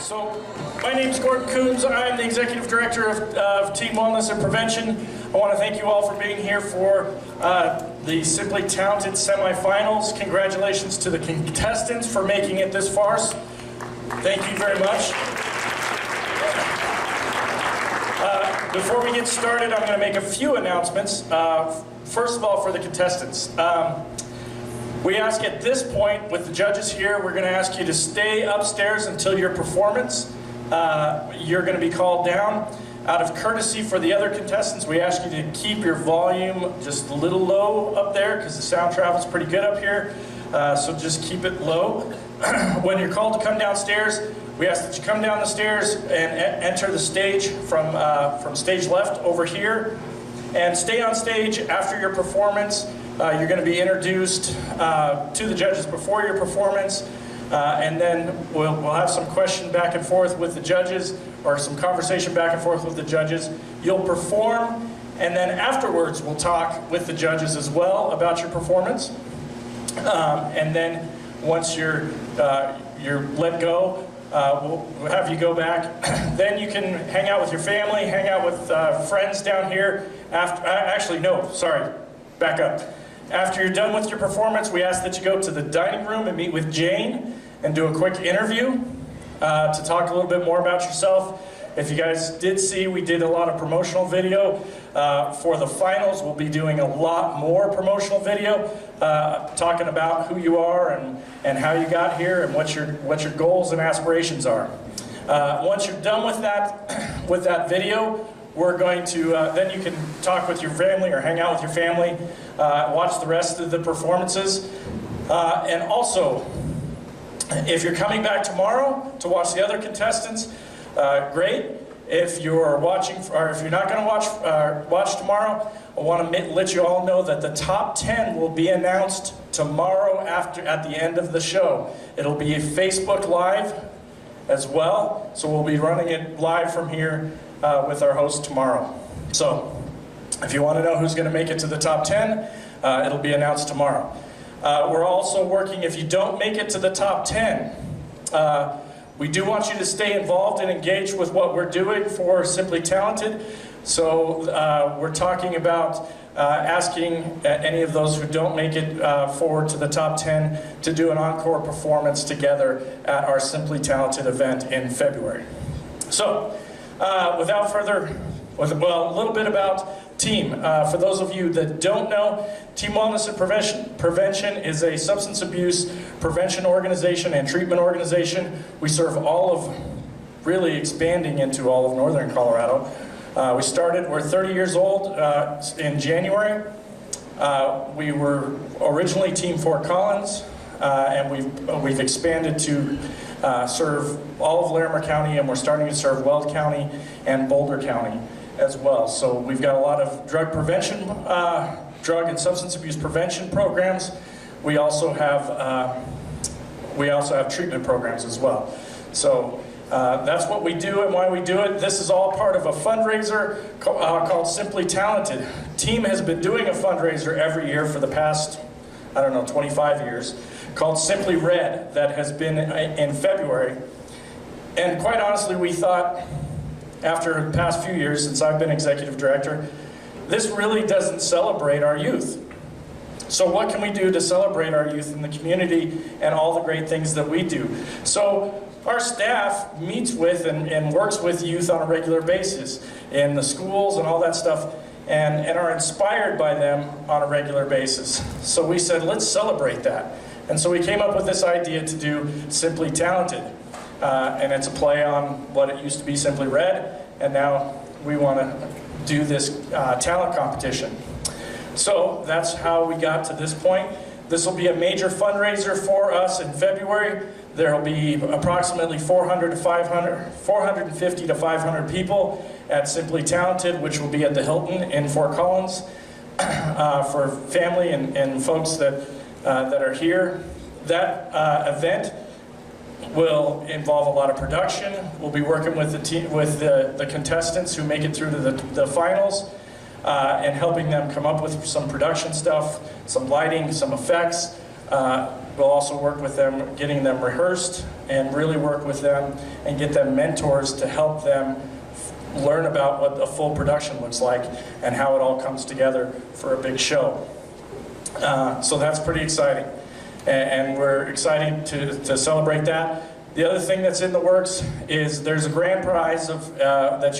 So, my name's Kouns. I'm the Executive Director of Team Wellness and Prevention. I want to thank you all for being here for the Simply Talented Semifinals. Congratulations to the contestants for making it this far. Thank you very much. Before we get started, I'm going to make a few announcements. First of all, for the contestants. We ask at this point, with the judges here, we're going to ask you to stay upstairs until your performance. You're going to be called down. Out of courtesy for the other contestants, we ask you to keep your volume just a little low up there because the sound travels pretty good up here. So just keep it low. When you're called to come downstairs, we ask that you come down the stairs and enter the stage from stage left over here. And stay on stage after your performance. You're going to be introduced to the judges before your performance, and then we'll have some question back and forth with the judges, or some conversation back and forth with the judges. You'll perform, and then afterwards we'll talk with the judges as well about your performance. And then once you're let go, we'll have you go back. Then you can hang out with your family, hang out with friends down here. Actually, no, sorry, back up. After you're done with your performance, we ask that you go to the dining room and meet with Jane and do a quick interview to talk a little bit more about yourself. If you guys did see, we did a lot of promotional video. For the finals, we'll be doing a lot more promotional video, talking about who you are and how you got here and what your goals and aspirations are. Once you're done with that video, we're going to, then you can talk with your family or hang out with your family, watch the rest of the performances. And also, if you're coming back tomorrow to watch the other contestants, great. If you're watching, or if you're not going to watch tomorrow, I want to let you all know that the top 10 will be announced tomorrow at the end of the show. It'll be a Facebook Live as well, so we'll be running it live from here with our host tomorrow. So, if you want to know who's going to make it to the top 10, it'll be announced tomorrow. We're also working, if you don't make it to the top 10, we do want you to stay involved and engaged with what we're doing for Simply Talented. So we're talking about asking any of those who don't make it forward to the top 10 to do an encore performance together at our Simply Talented event in February. So, without further, well, a little bit about Team. For those of you that don't know, Team Wellness and Prevention is a substance abuse prevention organization and treatment organization. We serve really expanding into all of northern Colorado. We're 30 years old in January. We were originally Team Fort Collins, and we've expanded to serve all of Larimer County, and we're starting to serve Weld County and Boulder County as well. So we've got a lot of drug prevention, drug and substance abuse prevention programs. We also have treatment programs as well. So that's what we do and why we do it. This is all part of a fundraiser called Simply Talented. Team has been doing a fundraiser every year for the past, 25 years, called Simply Red, that has been in February. And quite honestly, we thought, after the past few years since I've been executive director, this really doesn't celebrate our youth. So what can we do to celebrate our youth in the community and all the great things that we do? So our staff meets with and works with youth on a regular basis in the schools and all that stuff, and are inspired by them on a regular basis. So we said, let's celebrate that. And so we came up with this idea to do Simply Talented. And it's a play on what it used to be Simply Red, and now we want to do this talent competition. So that's how we got to this point. This will be a major fundraiser for us in February. There will be approximately 450 to 500 people at Simply Talented, which will be at the Hilton in Fort Collins for family and folks that are here. That event will involve a lot of production. We'll be working with the team, with the contestants who make it through to the finals, and helping them come up with some production stuff, some lighting, some effects. We'll also work with them, getting them rehearsed, and really work with them and get them mentors to help them learn about what a full production looks like and how it all comes together for a big show. So that's pretty exciting. And we're excited to celebrate that. The other thing that's in the works is there's a grand prize of, that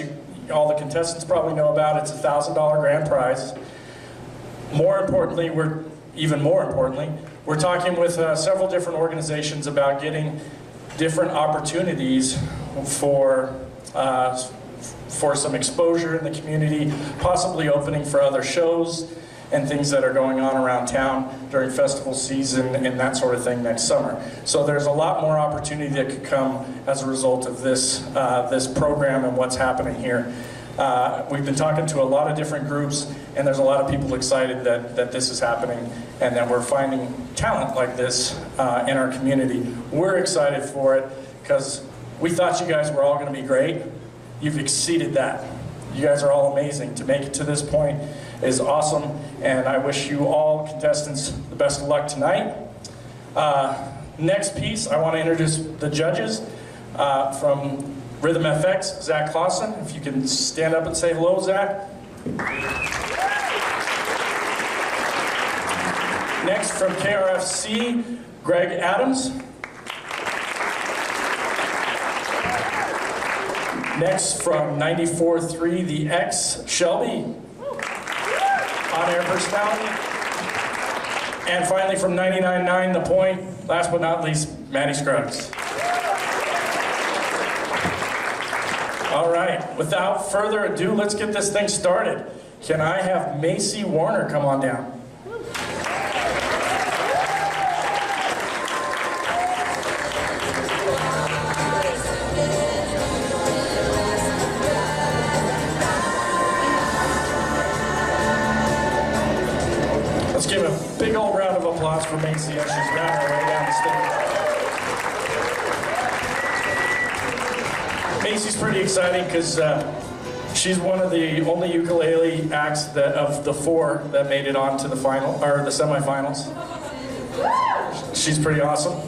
all the contestants probably know about. It's a $1,000 grand prize. More importantly, even more importantly, we're talking with several different organizations about getting different opportunities for some exposure in the community, possibly opening for other shows and things that are going on around town during festival season and that sort of thing next summer. So there's a lot more opportunity that could come as a result of this, this program and what's happening here. We've been talking to a lot of different groups, and there's a lot of people excited that this is happening and that we're finding talent like this in our community. We're excited for it because we thought you guys were all going to be great. You've exceeded that. You guys are all amazing. To make it to this point is awesome, and I wish you all contestants the best of luck tonight. Next piece, I want to introduce the judges from Rhythm FX, Zach Clausen. If you can stand up and say hello, Zach. Next from KRFC, Greg Adams. Next from 94.3 The X, Shelby, on-air personality. And finally from 99.9 The Point, last but not least, Maddie Scruggs. All right, without further ado, let's get this thing started. Can I have Macy Warner come on down? Let's give a big old round of applause for Macy as she's rounding her way down the stage. Macy's pretty exciting because she's one of the only ukulele acts of the 4 that made it on to the final, or the semifinals. She's pretty awesome.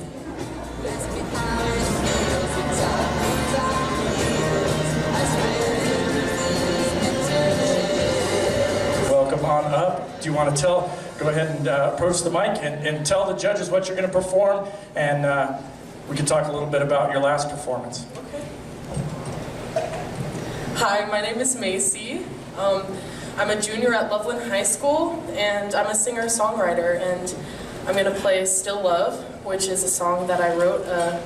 Welcome on up. Do you want to go ahead and approach the mic and tell the judges what you're going to perform, and we can talk a little bit about your last performance. Hi, my name is Macy. I'm a junior at Loveland High School, and I'm a singer-songwriter, and I'm going to play Still Love, which is a song that I wrote a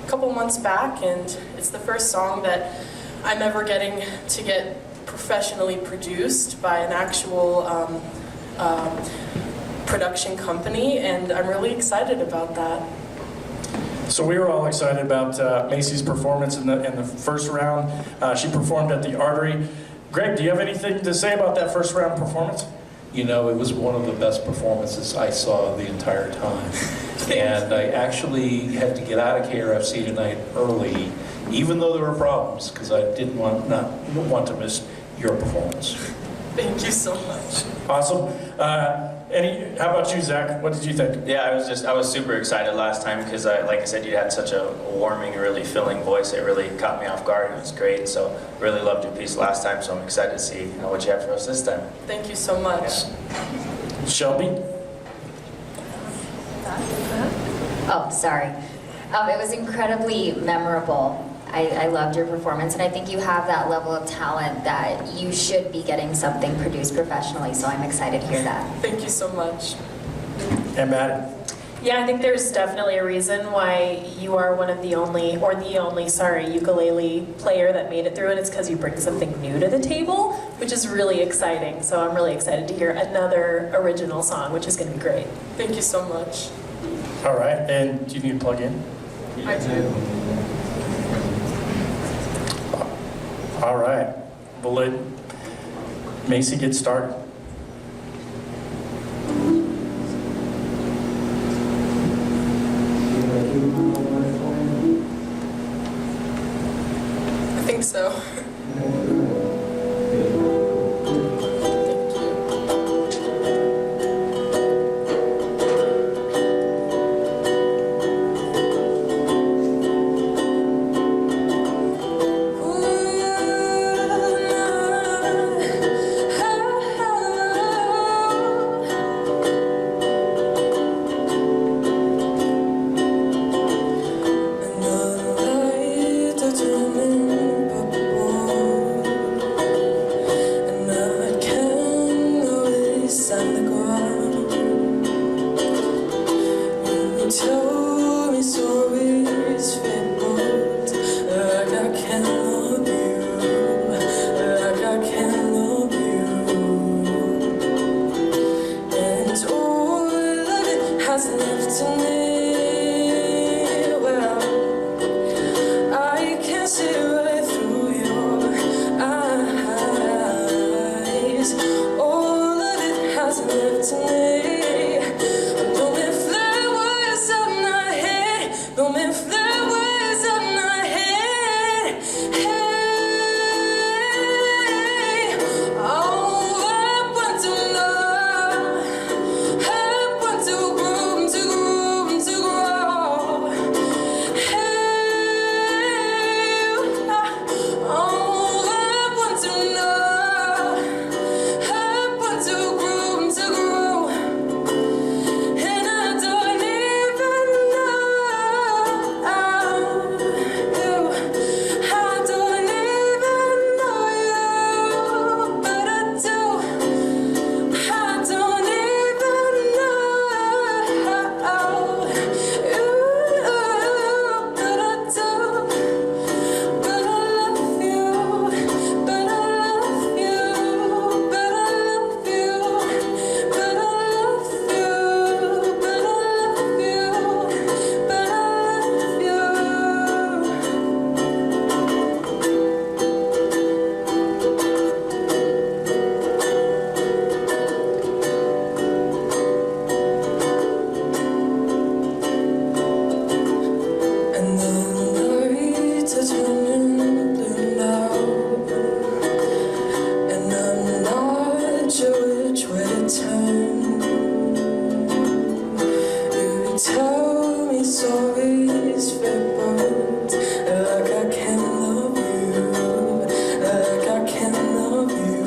couple months back, and it's the first song that I'm ever getting to get professionally produced by an actual production company, and I'm really excited about that. So we were all excited about Macy's performance in the first round. She performed at the Artery. Greg, do you have anything to say about that first round performance? You know, it was one of the best performances I saw the entire time. And I actually had to get out of KRFC tonight early, even though there were problems, because I didn't want to miss your performance. Thank you so much. Awesome. How about you, Zach? What did you think? Yeah, I was super excited last time because, like I said, you had such a warming, really filling voice. It really caught me off guard. It was great. So really loved your piece last time. So I'm excited to see what you have for us this time. Thank you so much. Yeah. Shelby? Oh, sorry. It was incredibly memorable. I loved your performance, and I think you have that level of talent that you should be getting something produced professionally, so I'm excited to hear that. Thank you so much. And Maddie? Yeah, I think there's definitely a reason why you are one of the only ukulele player that made it through, and it's because you bring something new to the table, which is really exciting. So I'm really excited to hear another original song, which is going to be great. Thank you so much. All right, and do you need to plug in? I do. All right, we'll let Macy get started. I think so. eyes. All of it hasn't left to me. Blooming flowers on my head. Blooming flowers on my head. Hey, oh, I want to love. I want to groom, to groom, to grow. Hey, oh, I want to know. I want to groom, to grow. And I don't even know you. I don't even know you, but I do. I don't even know you, but I do. But I love you, but I love you, but I love you, but I love you, but I love you, but And the nights are turning blue now, and I'm not sure which way to turn. You tell me sorry's fake, but like I can love you, like I can love you.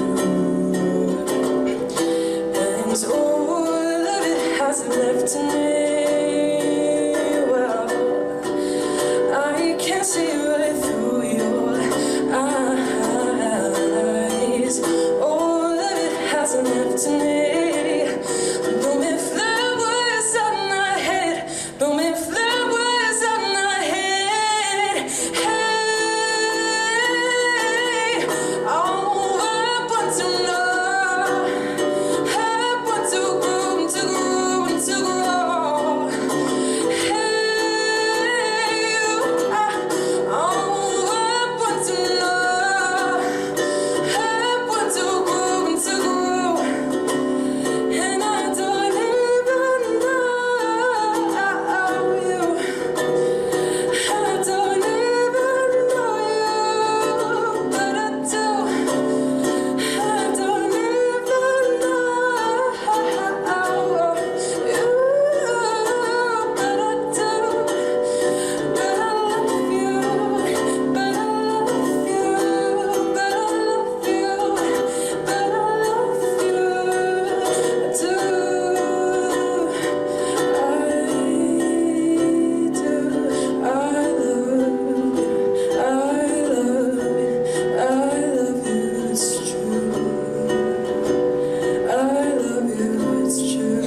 And all of it hasn't left to me. Well, I can't see right through your eyes. All of it hasn't left to me. Blooming flowers on my head. Blooming flowers on my head. Hey, oh, I want to know. I want to groom, to groom, to grow. Hey, oh, I want to know. I want to groom, to grow. And I don't even know you. I don't even know you, but I do. I don't even know you, but I do. But I love you, but I love you, but I love you, but I love you, do. I love you, I love you, it's true. I love you, it's true.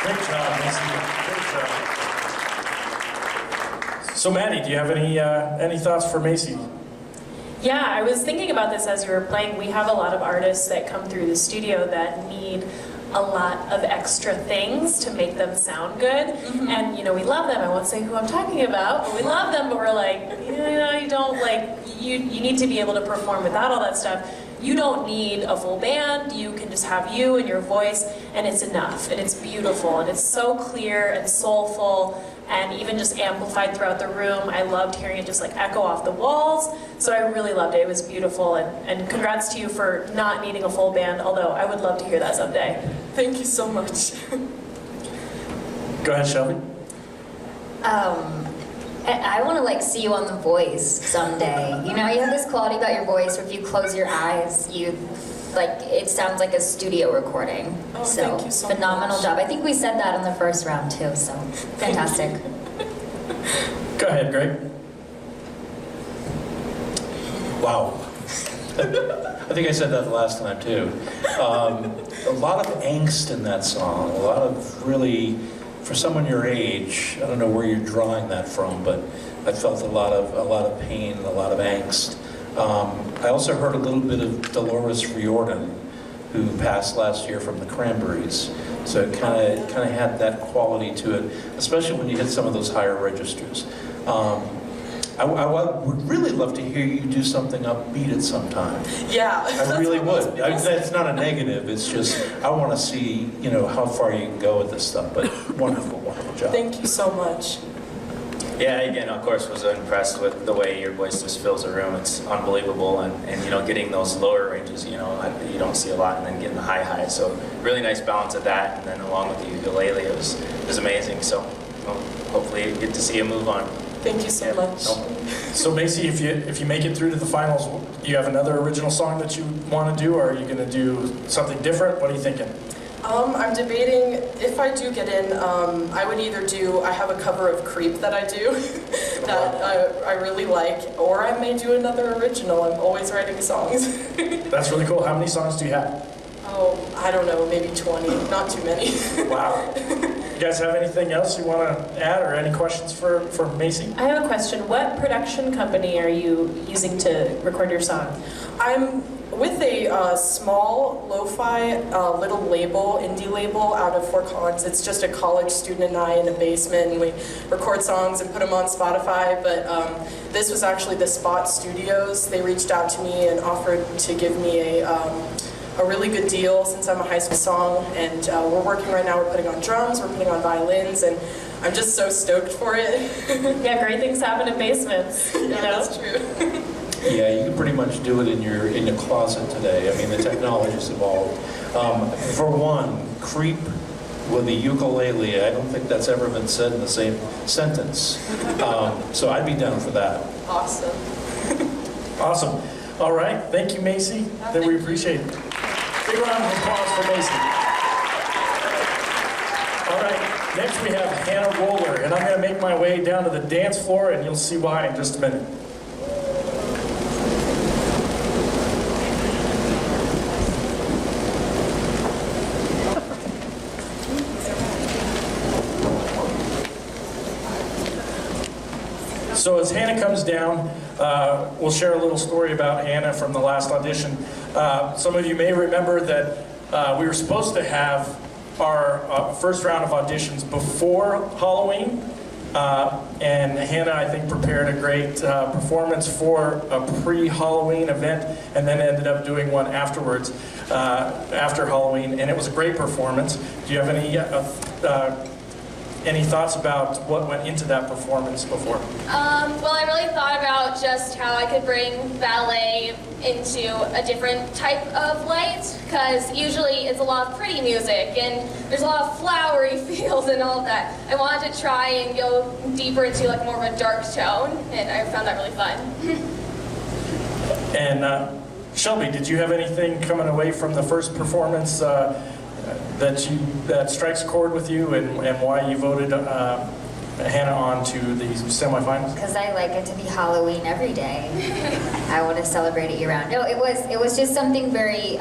Great job, Macy. Great job. So Maddie, do you have any thoughts for Macy? Yeah, I was thinking about this as you were playing. We have a lot of artists that come through the studio that need a lot of extra things to make them sound good. And you know, we love them. I won't say who I'm talking about, but we love them, but we're like, you know, you don't like, you need to be able to perform without all that stuff. You don't need a full band. You can just have you and your voice, and it's enough, and it's beautiful, and it's so clear and soulful, and even just amplified throughout the room. I loved hearing it just like echo off the walls. So I really loved it. It was beautiful, and congrats to you for not needing a full band, although I would love to hear that someday. Thank you so much. Go ahead, Shelby. I want to like see you on The Voice someday. You know, you have this quality about your voice where if you close your eyes, you like it sounds like a studio recording. Oh, so thank you so phenomenal much. job. I think we said that in the first round too. So fantastic. Go ahead, Greg. Wow. I think I said that the last time too. A lot of angst in that song, a lot of really, for someone your age, I don't know where you're drawing that from, but I felt a lot of pain and a lot of angst. I also heard a little bit of Dolores Riordan, who passed last year from the Cranberries. So it kind of had that quality to it, especially when you hit some of those higher registers. would really love to hear you do something upbeat at some time. Yeah. I really would. That's not a negative. It's just I want to see, how far you can go with this stuff. But wonderful, wonderful job. Thank you so much. Yeah, again, of course, was impressed with the way your voice just fills a room. It's unbelievable, and getting those lower ranges, you don't see a lot, and then getting the high highs. So really nice balance of that, and then along with the ukulele, it was amazing. So hopefully you get to see a move on. Thank you so much. So Macy, if you make it through to the finals, do you have another original song that you want to do, or are you going to do something different? What are you thinking? I'm debating if I do get in, I would either I have a cover of Creep that I do that I really like, or I may do another original. I'm always writing songs. That's really cool. How many songs do you have? Oh, I don't know, maybe 20, not too many. Wow. You guys have anything else you want to add, or any questions for Macy? I have a question. What production company are you using to record your song? I'm with a small lo-fi little label, indie label out of Fort Collins. It's just a college student and I in a basement, and we record songs and put them on Spotify. But this was actually the Spot Studios. They reached out to me and offered to give me a really good deal since I'm a high school song, and we're working right now. We're putting on drums, we're putting on violins, and I'm just so stoked for it. Yeah, great things happen in basements. Yeah, that's true. Yeah, you can pretty much do it in your closet today. I mean, the technology's evolved. For one, Creep with a ukulele, I don't think that's ever been said in the same sentence. So I'd be down for that. Awesome. Awesome. All right. Thank you, Macy. We appreciate it. Big round of applause for Macy. All right. Next we have Hannah Roller, and I'm going to make my way down to the dance floor, and you'll see why in just a minute. So as Hannah comes down, we'll share a little story about Hannah from the last audition. Some of you may remember that we were supposed to have our first round of auditions before Halloween. And Hannah, I think, prepared a great performance for a pre-Halloween event, and then ended up doing one afterwards, after Halloween, and it was a great performance. Do you have any thoughts about what went into that performance before? Well, I really thought about just how I could bring ballet into a different type of light, because usually it's a lot of pretty music and there's a lot of flowery feels and all of that. I wanted to try and go deeper into like more of a dark tone, and I found that really fun. And Shelby, did you have anything coming away from the first performance that strikes a chord with you, and why you voted Hannah on to the semifinals? Because I like it to be Halloween every day. I want to celebrate it year-round. No, it was just something very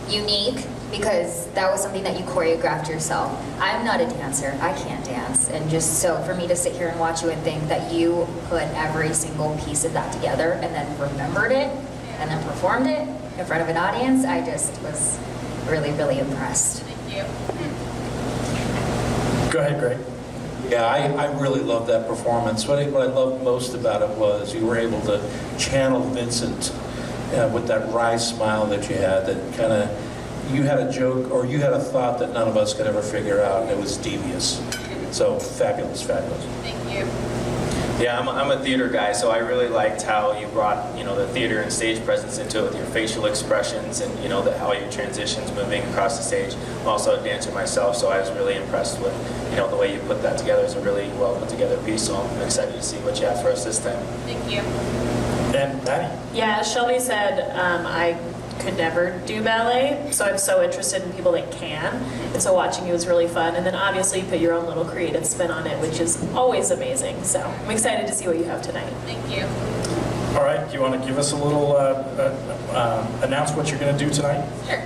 unique, because that was something that you choreographed yourself. I'm not a dancer. I can't dance. And just so for me to sit here and watch you and think that you put every single piece of that together and then remembered it and then performed it in front of an audience, I just was really, really impressed. Thank you. Go ahead, Greg. Yeah, I really loved that performance. What I loved most about it was you were able to channel Vincent with that wry smile that you had, that kind of, you had a joke or you had a thought that none of us could ever figure out, and it was devious. So fabulous, fabulous. Thank you. Yeah, I'm a theater guy, so I really liked how you brought, the theater and stage presence into it with your facial expressions and, how your transitions moving across the stage. I'm also a dancer myself, so I was really impressed with, the way you put that together. It's a really well put together piece, so I'm excited to see what you have for us this time. Thank you. And Maddie? Yeah, as Shelby said, I could never do ballet, so I'm so interested in people that can, and so watching you was really fun. And then obviously you put your own little creative spin on it, which is always amazing, so I'm excited to see what you have tonight. Thank you. All right, do you want to give us a little, announce what you're going to do tonight? Sure.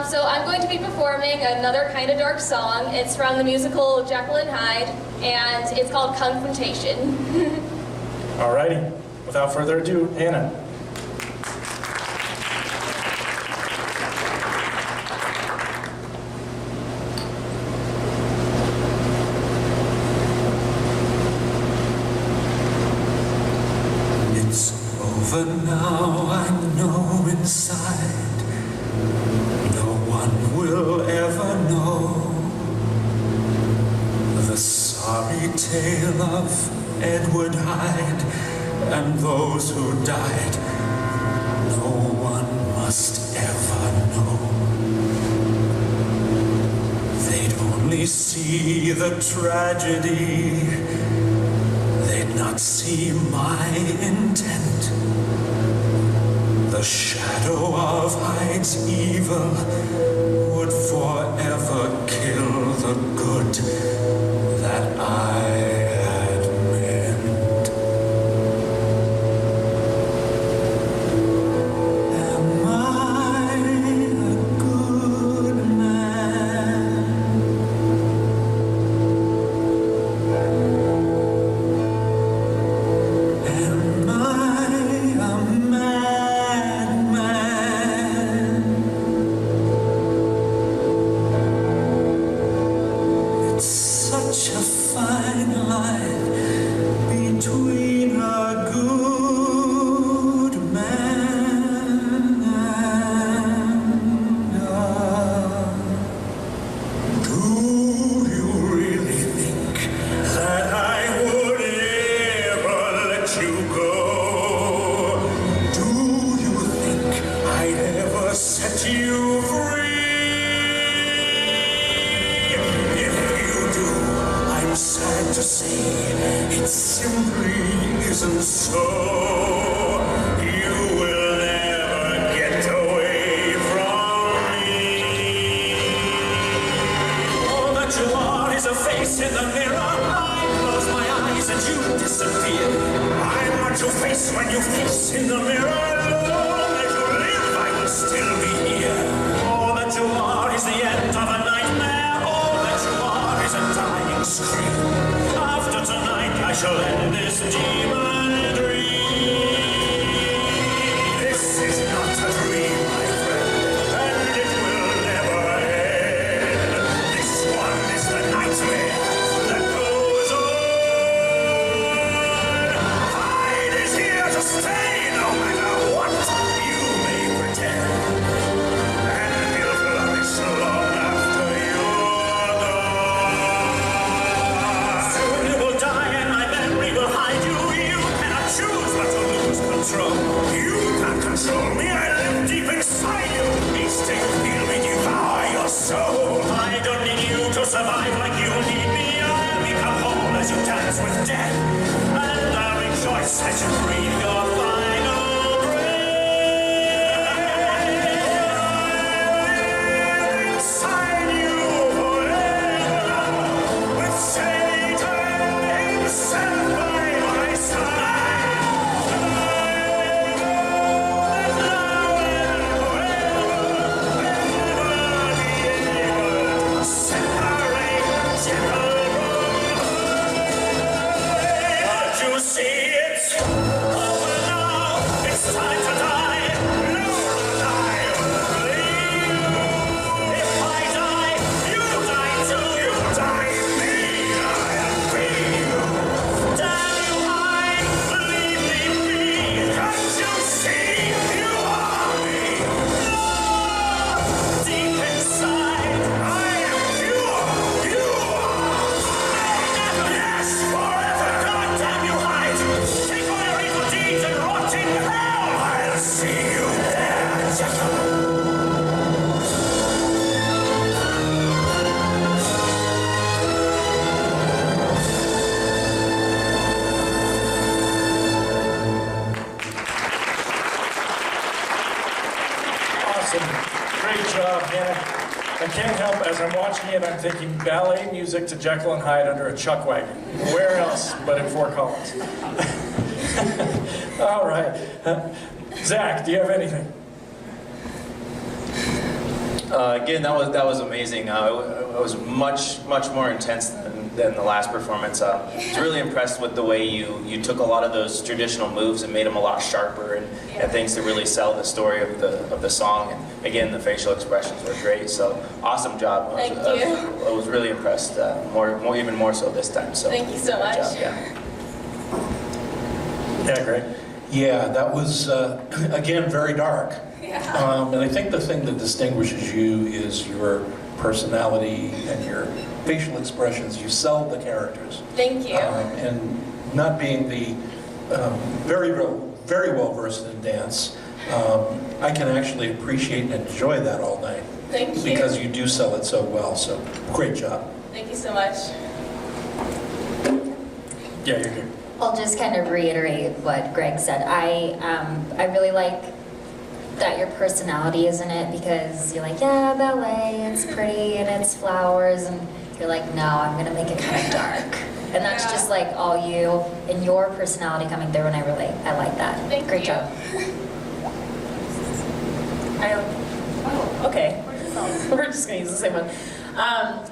So I'm going to be performing another kind of dark song. It's from the musical Jekyll and Hyde, and it's called Confrontation. All righty, without further ado, Hannah. But now I know inside no one will ever know the sorry tale of Edward Hyde and those who died. No one must ever know. They'd only see the tragedy. They'd not see my intent. The shadow of Hyde's evil would forever kill the good that I had meant. Am I a good man? Am I a madman? It's such a fine line between a good man and Do you really think that I would ever let you go? Do you think I'd ever set you free? If you do, I'm sad to say it simply isn't so. You will never get away from me. All that you are is a face in the mirror. I close my eyes and you disappear. I'm not your face when you face in the mirror. Long as you live, I will still be here. All that you are is the end of a nightmare. All that you are is a dying scream. After tonight, I shall end this demon dream. This is not a dream, my friend, and it will never end. This one is the nightmare that goes on. Hyde is here to stay, no matter what you may pretend. And he'll flourish long after you're gone. Soon you will die and my memory will hide you. You cannot choose but to lose control. You can't control me, I live deep inside you. Each day you feel me devour your soul. I don't need you to survive like you need me. I'll become whole as you dance with death. And I'll rejoice as you breathe your final breath. Inside you forever, with Satan himself by my side. I know that now and forever, never be able to separate gentle But you see it's over now. It's time to die. No, I will leave. If I die, you die too. You die me. I'll be you. Damn you, I leave me be. Can't you see you are me? No, deep inside, I am pure. You are. Yes, forever. God damn you, Hyde. Take all your evil deeds and rot in hell. I'll see you there, Jekyll. Awesome. Great job, Hannah. I can't help, as I'm watching it, I'm thinking ballet music to Jekyll and Hyde under a chuck wagon. Where else but in Fort Collins? All right. Zach, do you have anything? Again, that was amazing. It was much more intense than the last performance. I was really impressed with the way you took a lot of those traditional moves and made them a lot sharper and things to really sell the story of the song. And again, the facial expressions were great. So awesome job. Thank you. I was really impressed. Even more so this time. So Thank you so good much. job, yeah. Yeah, great. Yeah, that was, again, very dark. Yeah. And I think the thing that distinguishes you is your personality and your facial expressions. You sell the characters. Thank you. And not being the very well versed in dance, I can actually appreciate and enjoy that all night. Thank you. Because you do sell it so well, so great job. Thank you so much. Yeah, you're good. I'll just kind of reiterate what Greg said. I really like that your personality is in it, because you're like, yeah, ballet, it's pretty and it's flowers, and you're like, no, I'm gonna make it kind of dark. And that's Yeah. just like all you and your personality coming through, and I like that. Thank Great you. job. Okay. We're just going to use the same one.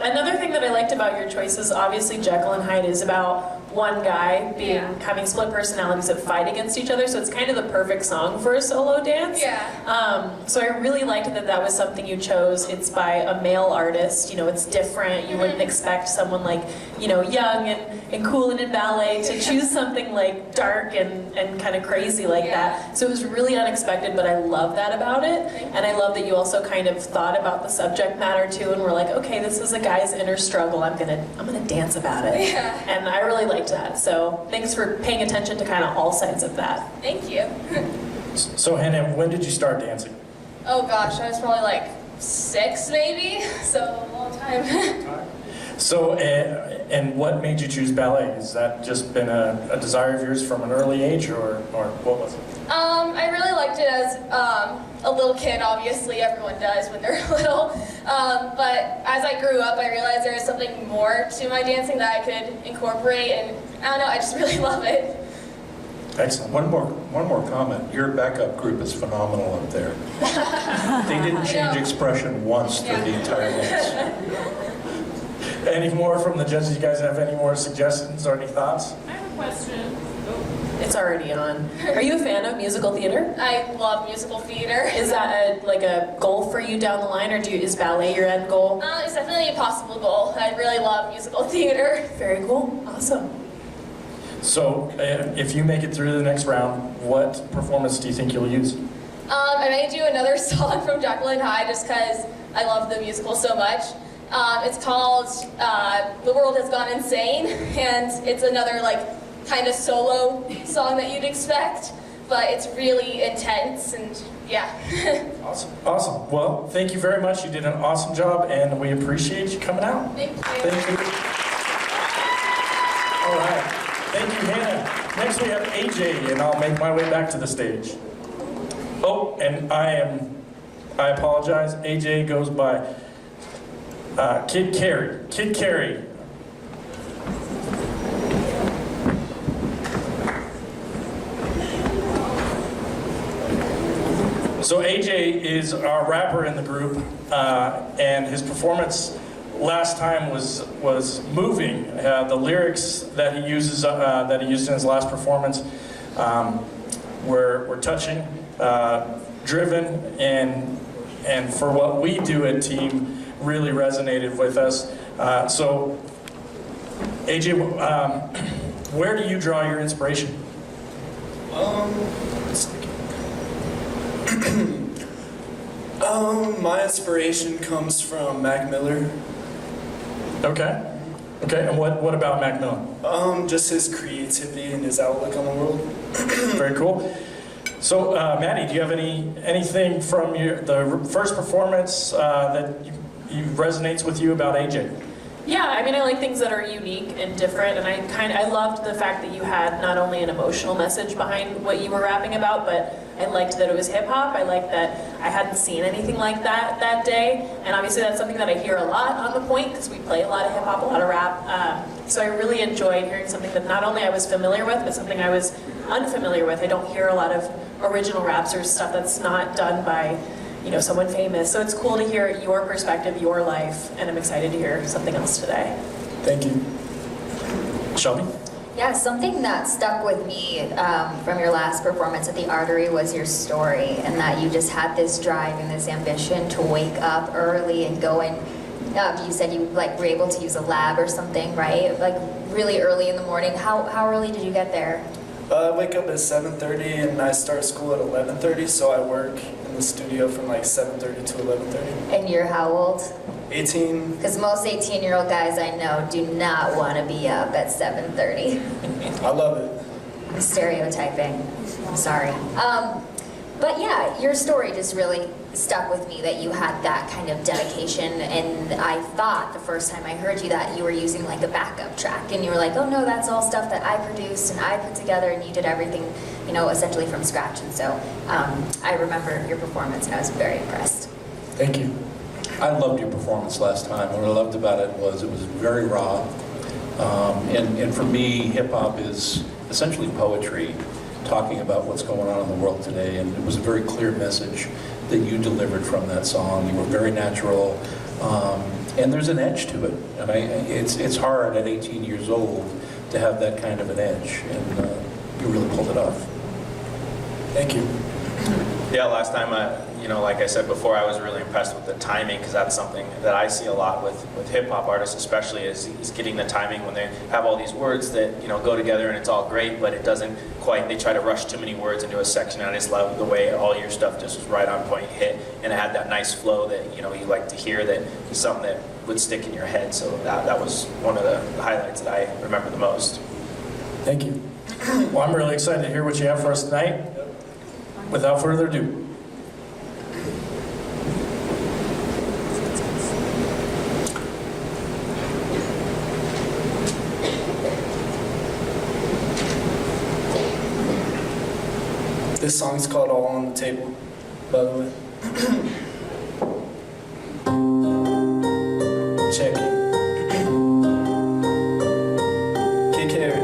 Another thing that I liked about your choices, obviously Jekyll and Hyde is about one guy having split personalities that fight against each other, so it's kind of the perfect song for a solo dance. Yeah. So I really liked that that was something you chose. It's by a male artist, you know, it's different. You wouldn't expect someone like, you know, young and cool and in ballet to choose something like dark and kind of crazy like that. So it was really unexpected, but I love that about it. And I love that you also kind of thought about the subject matter too, and were like, okay, this is a guy's inner struggle. I'm gonna dance about it. Yeah. And I really liked that. So thanks for paying attention to kind of all sides of that. Thank you. So Hannah, when did you start dancing? Oh gosh, I was probably like 6 maybe, so a long time. So, and what made you choose ballet? Has that just been a desire of yours from an early age, or what was it? I really liked it as a little kid. Obviously, everyone does when they're little. But as I grew up, I realized there was something more to my dancing that I could incorporate, and I don't know, I just really love it. Excellent. One more comment. Your backup group is phenomenal up there. They didn't change expression once through the entire dance. Any more from the judges? You guys have any more suggestions or any thoughts? I have a question. It's already on. Are you a fan of musical theater? I love musical theater. Is that like a goal for you down the line, or is ballet your end goal? It's definitely a possible goal. I really love musical theater. Very cool. Awesome. So, if you make it through the next round, what performance do you think you'll use? I may do another song from Jekyll and Hyde just because I love the musical so much. It's called The World Has Gone Insane, and it's another like kind of solo song that you'd expect, but it's really intense, and yeah. Awesome. Awesome. Well, thank you very much. You did an awesome job, and we appreciate you coming out. Thank you. Thank you. All right. Thank you, Hannah. Next we have AJ, and I'll make my way back to the stage. Oh, and I apologize. AJ goes by Kid Carey. Kid Carey. So AJ is our rapper in the group, and his performance last time was moving. The lyrics that he used in his last performance were touching, driven, and for what we do at Team, really resonated with us. So AJ, where do you draw your inspiration? My inspiration comes from Mac Miller. Okay. Okay, and what about Mac Miller? Just his creativity and his outlook on the world. Very cool. So, Maddie, do you have anything from the first performance that resonates with you about AJ? Yeah, I mean, I like things that are unique and different, and I loved the fact that you had not only an emotional message behind what you were rapping about, but I liked that it was hip hop. I liked that I hadn't seen anything like that day, and obviously that's something that I hear a lot on The Point, because we play a lot of hip hop, a lot of rap. So I really enjoyed hearing something that not only I was familiar with, but something I was unfamiliar with. I don't hear a lot of original raps or stuff that's not done by, you know, someone famous. So it's cool to hear your perspective, your life, and I'm excited to hear something else today. Thank you. Shelby? Yeah, something that stuck with me from your last performance at the Artery was your story, and that you just had this drive and this ambition to wake up early and go and you said you like were able to use a lab or something, right? Like really early in the morning. How early did you get there? I wake up at 7:30 and I start school at 11:30, so I work in the studio from like 7:30 to 11:30. And you're how old? 18. Because most 18-year-old guys I know do not want to be up at 7:30. I love it. I'm stereotyping. I'm sorry. But yeah, your story just really stuck with me, that you had that kind of dedication, and I thought the first time I heard you that you were using like a backup track, and you were like, oh no, that's all stuff that I produced and I put together, and you did everything, you know, essentially from scratch. And so I remember your performance and I was very impressed. Thank you. I loved your performance last time. What I loved about it was very raw. And for me, hip-hop is essentially poetry, talking about what's going on in the world today. And it was a very clear message that you delivered from that song. You were very natural. And there's an edge to it. And it's hard at 18 years old to have that kind of an edge. And you really pulled it off. Thank you. Yeah, last time, like I said before, I was really impressed with the timing, because that's something that I see a lot with hip-hop artists especially, is getting the timing when they have all these words that, go together and it's all great, but it doesn't quite, they try to rush too many words into a section. I just love the way all your stuff just was right on point, hit, and it had that nice flow that, you like to hear, that is something that would stick in your head. So that was one of the highlights that I remember the most. Thank you. Well, I'm really excited to hear what you have for us tonight. Without further ado. This song's called All on the Table, by the way. Check it. Kick Harry.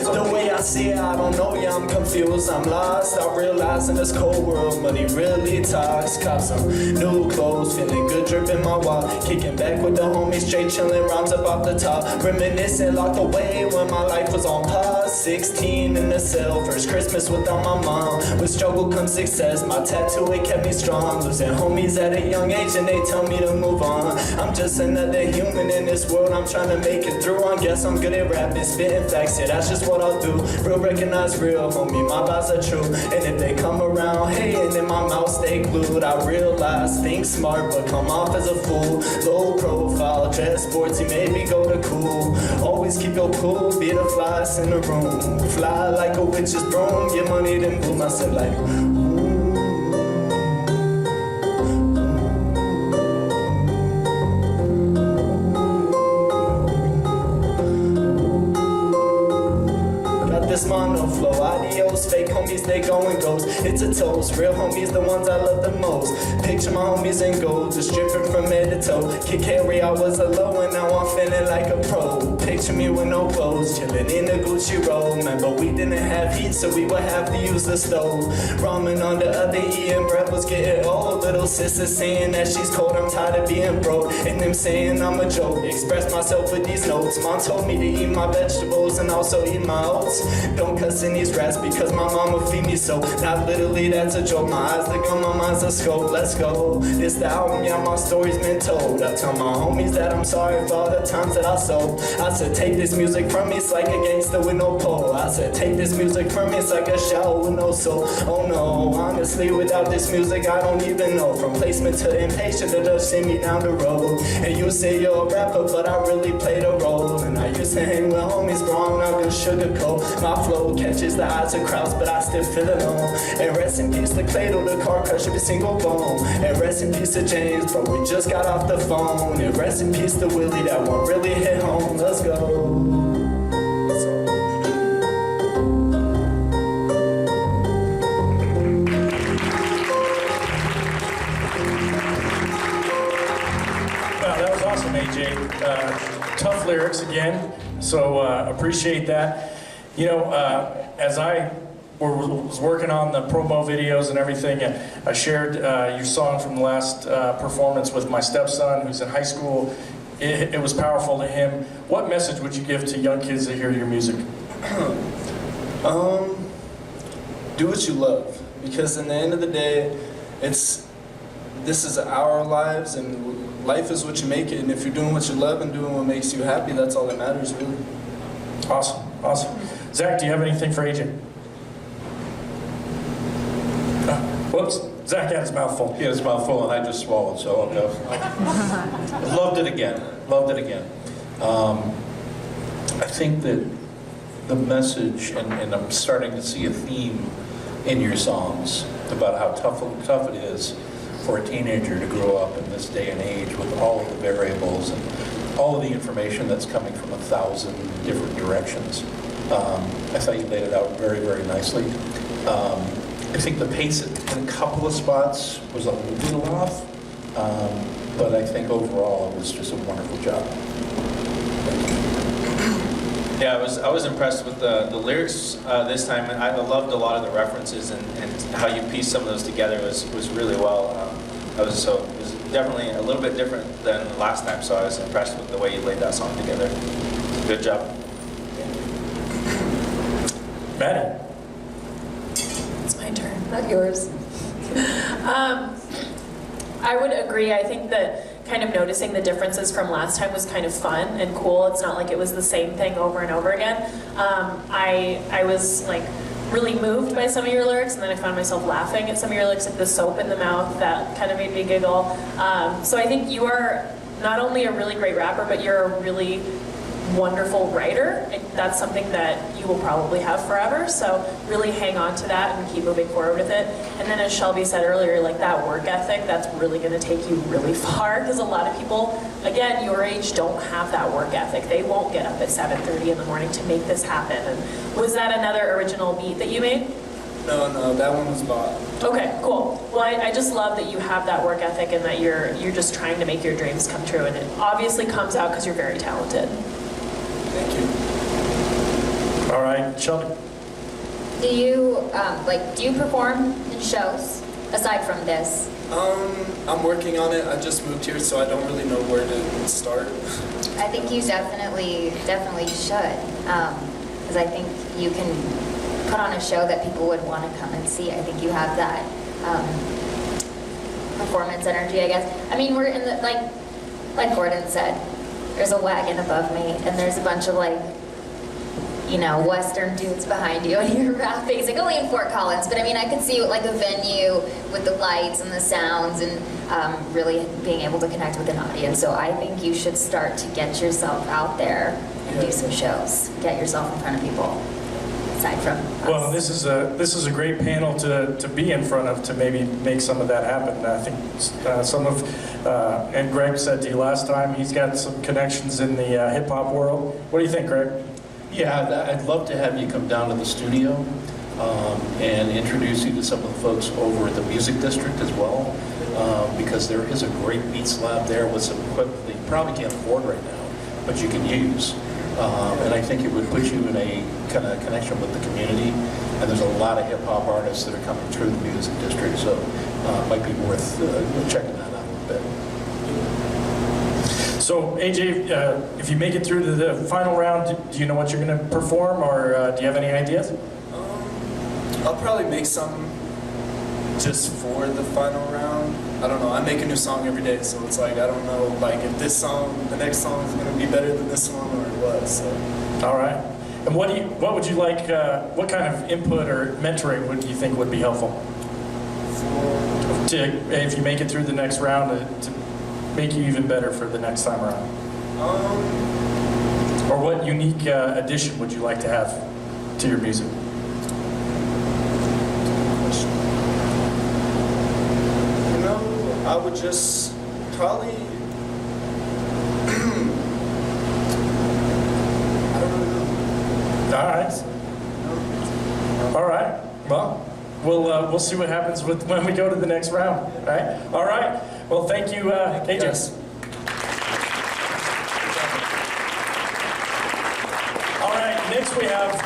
The way I see it, I don't know, yeah, I'm confused, I'm lost. I realize in this cold world, money really talks. Cop some new clothes, feeling good, dripping my walk. Kicking back with the homies, straight chilling, rhymes up off the top. Reminiscing, locked away when my life was on pause. 16 in the cell, first Christmas without my mom. With struggle comes success, my tattoo, it kept me strong. Losing homies at a young age and they tell me to move on. I'm just another human in this world, I'm trying to make it through. I guess I'm good at rapping, spitting facts, yeah, that's just what I'll do. Real recognize real, homie, my vibes are true. And if they come around, hey, and in my mouth stay glued. I realize, think smart, but come off as a fool. Low profile, dress sportsy, maybe go to cool. Always keep your cool, be the flies in the room. Fly like a witch's broom, get money then boom. I said like, this mono flow, adios, fake homies, they go and goes. It's a toast, real homies, the ones I love the most. Picture my homies in gold, just dripping from head to toe. Kick Harry, I was a low and now I'm feeling like a pro. Picture me with no clothes, chilling in the Gucci roll. Remember we didn't have heat, so we would have to use the stove. Ramen on the other E and breath was getting old. Little sister saying that she's cold, I'm tired of being broke. And them saying I'm a joke, express myself with these notes. Mom told me to eat my vegetables and also eat my oats. Don't cuss in these raps because my mama feed me so. Not literally, that's a joke. My eyes look on my mind's a scope. Let's go. This the album, yeah, my story's been told. I tell my homies that I'm sorry for all the times that I sold. I said, take this music from me, it's like a gangster with no pole. I said, take this music from me, it's like a shower with no soul. Oh no, honestly, without this music, I don't even know. From placement to impatient, to just send me down the road. And you say you're a rapper, but I really played a role. And I used to hang with homies, bro, I'm not gonna sugarcoat. My flow catches the eyes of crowds, but I still feel alone. And rest in peace to Cladle, the car crush every single bone. And rest in peace to James, bro, we just got off the phone. And rest in peace to Willie, that one really hit home. Let's go. AJ. Tough lyrics again, so appreciate that. As I was working on the promo videos and everything, I shared your song from the last performance with my stepson who's in high school. It was powerful to him. What message would you give to young kids that hear your music? Do what you love, because in the end of the day, this is our lives, and life is what you make it, and if you're doing what you love and doing what makes you happy, that's all that matters, really. Awesome, awesome. Zach, do you have anything for AJ? Whoops, Zach had his mouth full. He had his mouth full and I just swallowed, so I'll go. Loved it again, loved it again. I think that the message, and I'm starting to see a theme in your songs about how tough it is for a teenager to grow up in this day and age with all of the variables and all of the information that's coming from 1,000 different directions. I thought you laid it out very, very nicely. I think the pace in a couple of spots was a little off, but I think overall it was just a wonderful job. Yeah, I was impressed with the lyrics this time. I loved a lot of the references and how you pieced some of those together was really well. It was definitely a little bit different than last time, so I was impressed with the way you laid that song together. Good job. Maddie? It's my turn. Not yours. I would agree. I think that kind of noticing the differences from last time was kind of fun and cool. It's not like it was the same thing over and over again. I was like really moved by some of your lyrics, and then I found myself laughing at some of your lyrics, like the soap in the mouth, that kind of made me giggle. So I think you are not only a really great rapper, but you're a really wonderful writer. That's something that you will probably have forever, so really hang on to that and keep moving forward with it. And then as Shelby said earlier, like that work ethic, that's really going to take you really far, because a lot of people, again, your age, don't have that work ethic. They won't get up at 7:30 in the morning to make this happen. And was that another original beat that you made? No, that one was bought. Okay, cool. Well, I just love that you have that work ethic and that you're just trying to make your dreams come true, and it obviously comes out because you're very talented. Thank you. All right, Shelby? Do you perform in shows aside from this? I'm working on it. I just moved here, so I don't really know where to start. I think you definitely should, because I think you can put on a show that people would want to come and see. I think you have that performance energy, I guess. I mean, we're in the, like Gordon said, there's a wagon above me, and there's a bunch of Western dudes behind you, and you're rapping. It's like only in Fort Collins, but I mean, I could see like a venue with the lights and the sounds, and really being able to connect with an audience. So I think you should start to get yourself out there and do some shows. Get yourself in front of people. Aside from us. Well, this is a great panel to be in front of, to maybe make some of that happen. I think and Greg said to you last time, he's got some connections in the hip-hop world. What do you think, Greg? Yeah, I'd love to have you come down to the studio and introduce you to some of the folks over at the Music District as well, because there is a great Beats Lab there with some equipment that you probably can't afford right now, but you can use. And I think it would put you in a kind of connection with the community. And there's a lot of hip-hop artists that are coming through the Music District, so it might be worth checking that out a little bit. So, AJ, if you make it through to the final round, do you know what you're going to perform, or do you have any ideas? I'll probably make some just for the final round. I don't know. I make a new song every day, so it's like I don't know, like if the next song is going to be better than this one or what. So. All right. And what would you like? What kind of input or mentoring would you think would be helpful? If you make it through the next round, to make you even better for the next time around. Or what unique addition would you like to have to your music? I would just probably, I don't really know. All right. All right. Well, we'll see what happens when we go to the next round. Right? All right. Well, thank you, AJ. Yes. All right. Next we have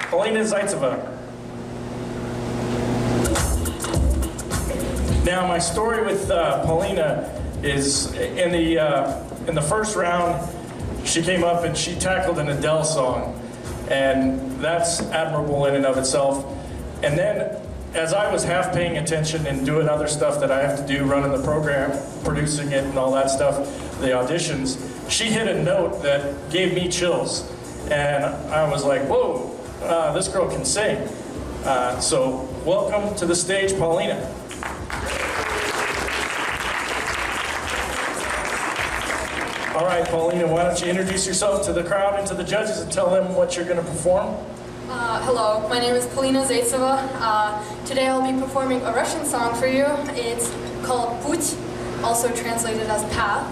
Polina Zaytseva. Now, my story with Polina is in the first round, she came up and she tackled an Adele song, and that's admirable in and of itself. And then as I was half paying attention and doing other stuff that I have to do, running the program, producing it and all that stuff, the auditions, she hit a note that gave me chills. And I was like, whoa, this girl can sing. So welcome to the stage, Polina. All right, Polina, why don't you introduce yourself to the crowd and to the judges and tell them what you're going to perform? Hello, my name is Polina Zaytseva. Today I'll be performing a Russian song for you. It's called Pуть, also translated as Path.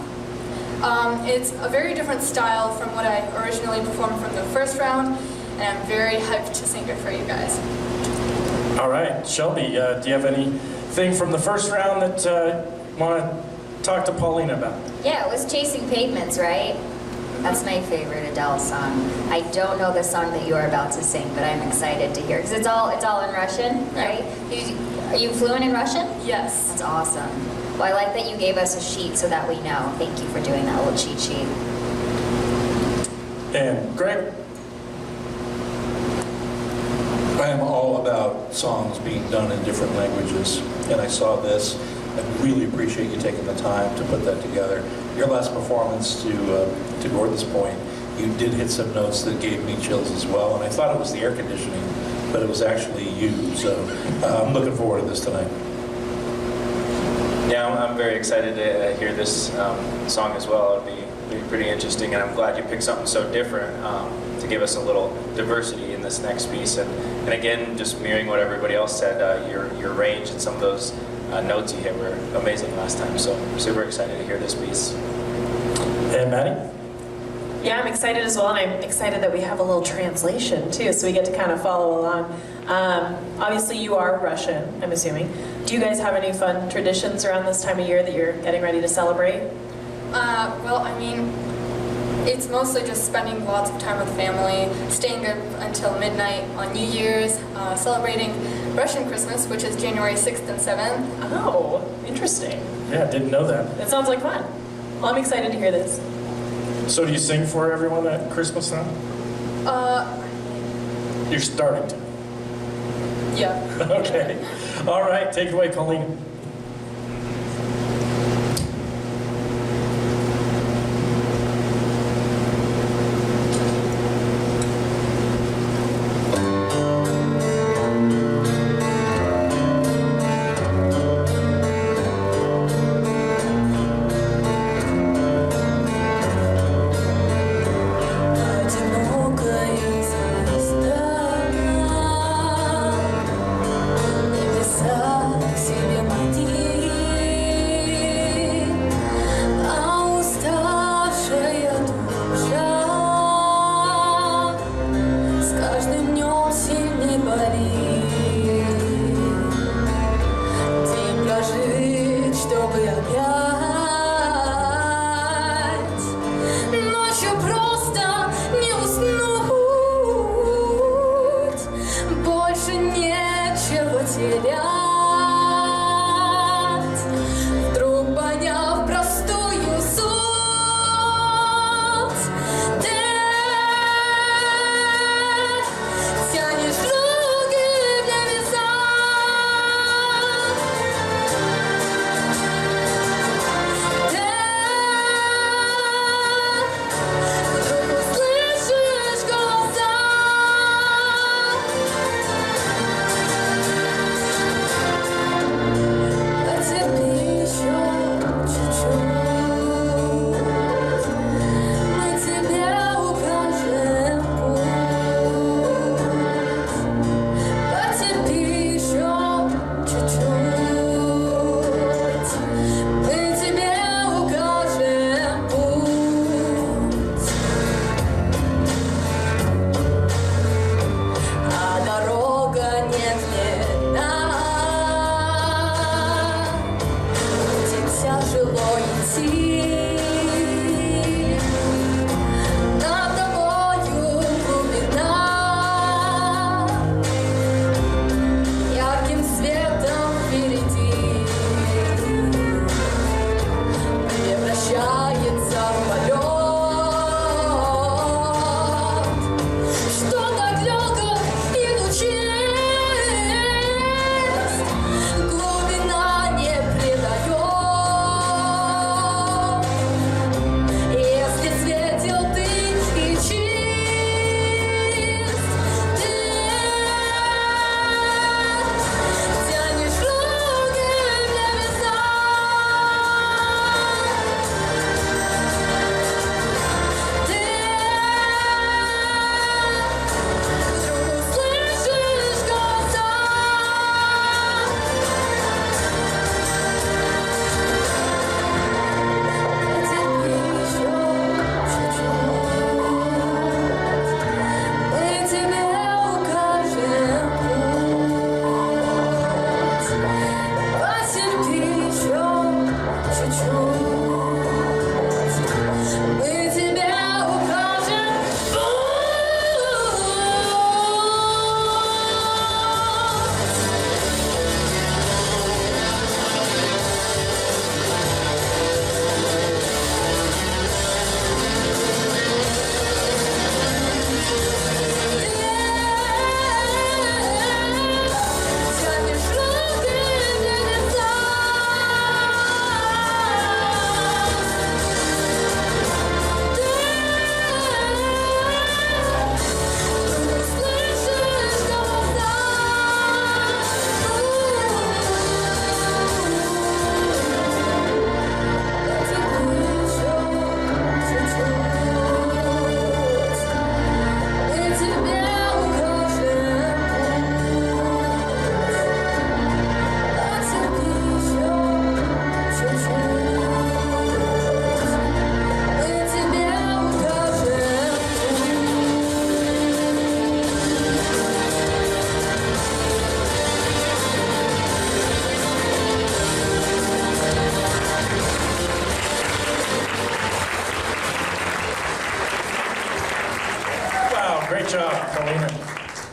It's a very different style from what I originally performed from the first round, and I'm very hyped to sing it for you guys. All right, Shelby, do you have anything from the first round that you want to talk to Polina about? Yeah, it was Chasing Pavements, right? That's my favorite Adele song. I don't know the song that you're about to sing, but I'm excited to hear, because it's all in Russian, right? Are you fluent in Russian? Yes. That's awesome. Well, I like that you gave us a sheet so that we know. Thank you for doing that little cheat sheet. And Greg? I am all about songs being done in different languages, and I saw this. I really appreciate you taking the time to put that together. Your last performance to go to this point, you did hit some notes that gave me chills as well, and I thought it was the air conditioning, but it was actually you. So I'm looking forward to this tonight. Yeah, I'm very excited to hear this song as well. It'll be pretty interesting, and I'm glad you picked something so different to give us a little diversity in this next piece. And again, just mirroring what everybody else said, your range and some of those notes you hit were amazing last time. So I'm super excited to hear this piece. And Maddie? Yeah, I'm excited as well, and I'm excited that we have a little translation too, so we get to kind of follow along. Obviously, you are Russian, I'm assuming. Do you guys have any fun traditions around this time of year that you're getting ready to celebrate? Well, I mean, it's mostly just spending lots of time with family, staying up until midnight on New Year's, celebrating Russian Christmas, which is January 6th and 7th. Oh, interesting. Yeah, didn't know that. That sounds like fun. Well, I'm excited to hear this. So do you sing for everyone at Christmas time? You're starting to. Yeah. Okay. All right, take it away, Polina. Себе Great job, Polina.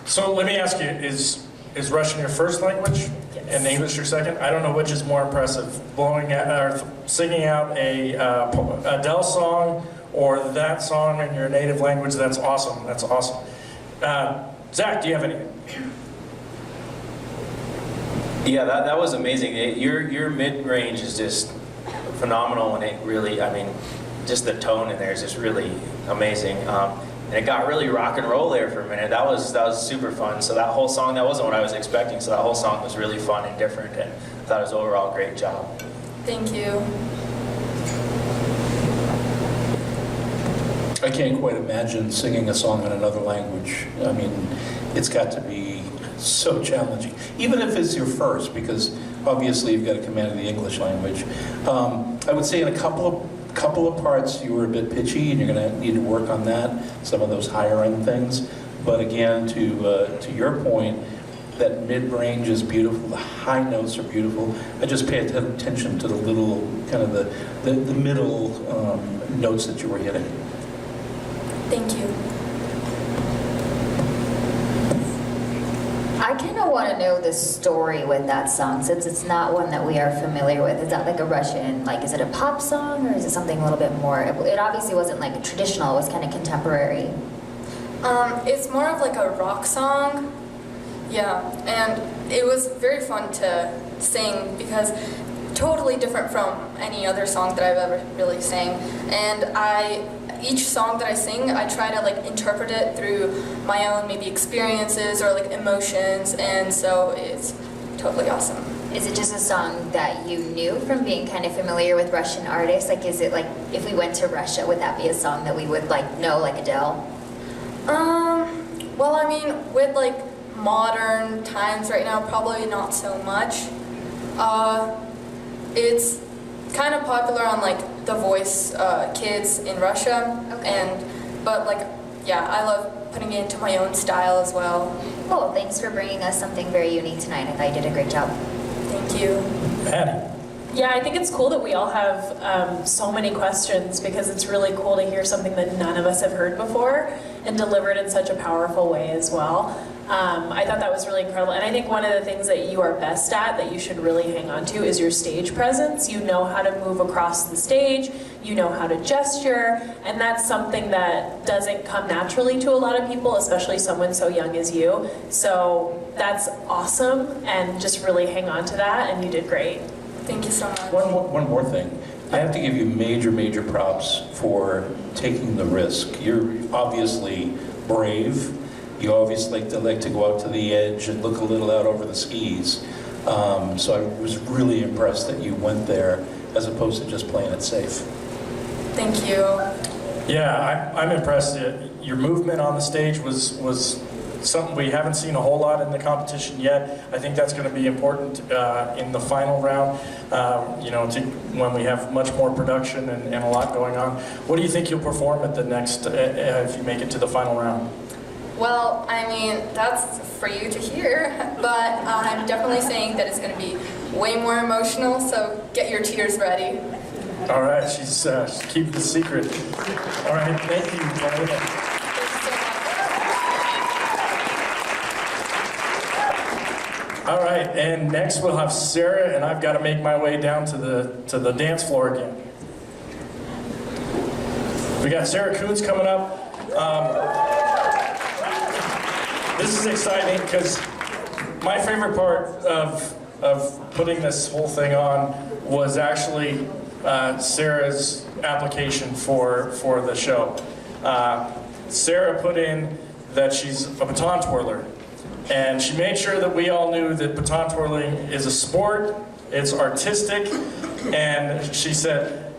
So let me ask you, is Russian your first language? Yes. And English your second? I don't know which is more impressive, singing out a Adele song or that song in your native language. That's awesome. That's awesome. Zach, do you have anything? Yeah, that was amazing. Your mid-range is just phenomenal, and it really, I mean, just the tone in there is just really amazing. And it got really rock and roll there for a minute. That was super fun. So that whole song, that wasn't what I was expecting. So that whole song was really fun and different, and I thought it was overall a great job. Thank you. I can't quite imagine singing a song in another language. I mean, it's got to be so challenging, even if it's your first, because obviously you've got a command of the English language. I would say in a couple of parts you were a bit pitchy, and you're going to need to work on that, some of those higher end things. But again, to your point, that mid-range is beautiful, the high notes are beautiful. I just pay attention to the little, kind of the middle notes that you were hitting. Thank you. I kind of want to know the story with that song, since it's not one that we are familiar with. Is that like a Russian, like, is it a pop song, or is it something a little bit more? It obviously wasn't like traditional, it was kind of contemporary. It's more of like a rock song. Yeah, and it was very fun to sing because totally different from any other song that I've ever really sang. And each song that I sing, I try to like interpret it through my own maybe experiences or like emotions, and so it's totally awesome. Is it just a song that you knew from being kind of familiar with Russian artists? Like, is it like, if we went to Russia, would that be a song that we would like know, like Adele? Well, I mean, with like modern times right now, probably not so much. It's kind of popular on like The Voice Kids in Russia, Okay. But like, yeah, I love putting it into my own style as well. Cool, thanks for bringing us something very unique tonight. I thought you did a great job. Thank you. Maddie. Yeah, I think it's cool that we all have so many questions, because it's really cool to hear something that none of us have heard before and delivered in such a powerful way as well. I thought that was really incredible, and I think one of the things that you are best at, that you should really hang on to, is your stage presence. You know how to move across the stage, you know how to gesture, and that's something that doesn't come naturally to a lot of people, especially someone so young as you. So that's awesome, and just really hang on to that, and you did great. Thank you so much. One more thing. I have to give you major props for taking the risk. You're obviously brave. You obviously like to go out to the edge and look a little out over the skis. So I was really impressed that you went there as opposed to just playing it safe. Thank you. Yeah, I'm impressed. Your movement on the stage was something we haven't seen a whole lot in the competition yet. I think that's going to be important in the final round, when we have much more production and a lot going on. What do you think you'll perform at the next, if you make it to the final round? Well, I mean, that's for you to hear, but I'm definitely saying that it's going to be way more emotional, so get your tears ready. All right, she's keeping the secret. All right, thank you, Polina. All right, and next we'll have Sarah, and I've got to make my way down to the dance floor again. We got Sarah Kouns coming up. This is exciting because my favorite part of putting this whole thing on was actually Sarah's application for the show. Sarah put in that she's a baton twirler, and she made sure that we all knew that baton twirling is a sport, it's artistic, and she said,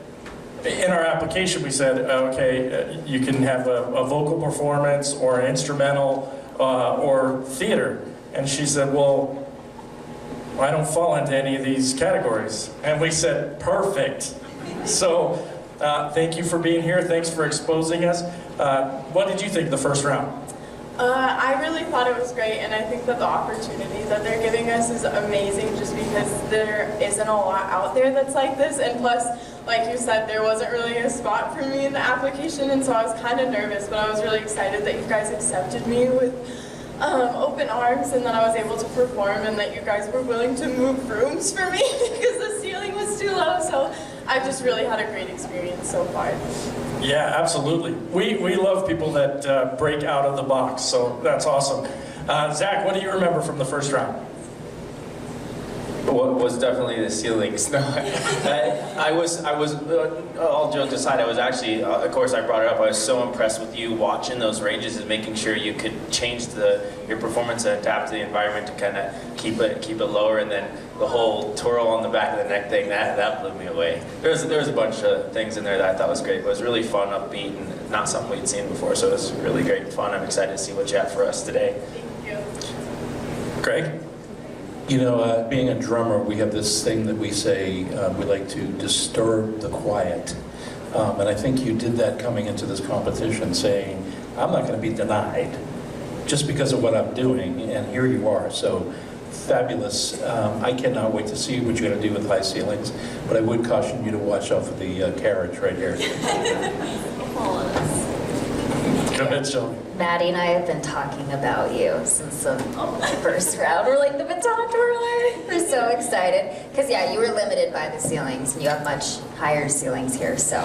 in our application we said, okay, you can have a vocal performance or an instrumental or theater. And she said, well, I don't fall into any of these categories. And we said, perfect. So thank you for being here. Thanks for exposing us. What did you think of the first round? I really thought it was great, and I think that the opportunity that they're giving us is amazing, just because there isn't a lot out there that's like this, and plus like you said, there wasn't really a spot for me in the application, and so I was kind of nervous, but I was really excited that you guys accepted me with open arms, and that I was able to perform, and that you guys were willing to move rooms for me because the ceiling was too low. So I've just really had a great experience so far. Yeah, absolutely. We love people that break out of the box, so that's awesome. Zach, what do you remember from the first round? What was definitely the ceilings. No, I was. All jokes aside, I was actually. Of course, I brought it up. I was so impressed with you watching those ranges and making sure you could change your performance and adapt to the environment to kind of keep it lower. And then the whole twirl on the back of the neck thing that blew me away. There was a bunch of things in there that I thought was great. It was really fun, upbeat, and not something we'd seen before. So it was really great and fun. I'm excited to see what you have for us today. Thank you. Greg? You know, being a drummer, we have this thing that we say, we like to disturb the quiet. And I think you did that coming into this competition, saying, I'm not going to be denied just because of what I'm doing, and here you are. So fabulous. I cannot wait to see what you're going to do with high ceilings, but I would caution you to watch out for the carriage right here. Go ahead, Shelby. Maddie and I have been talking about you since the first round. We're like the baton twirler. We're so excited. Because yeah, you were limited by the ceilings, and you have much higher ceilings here, so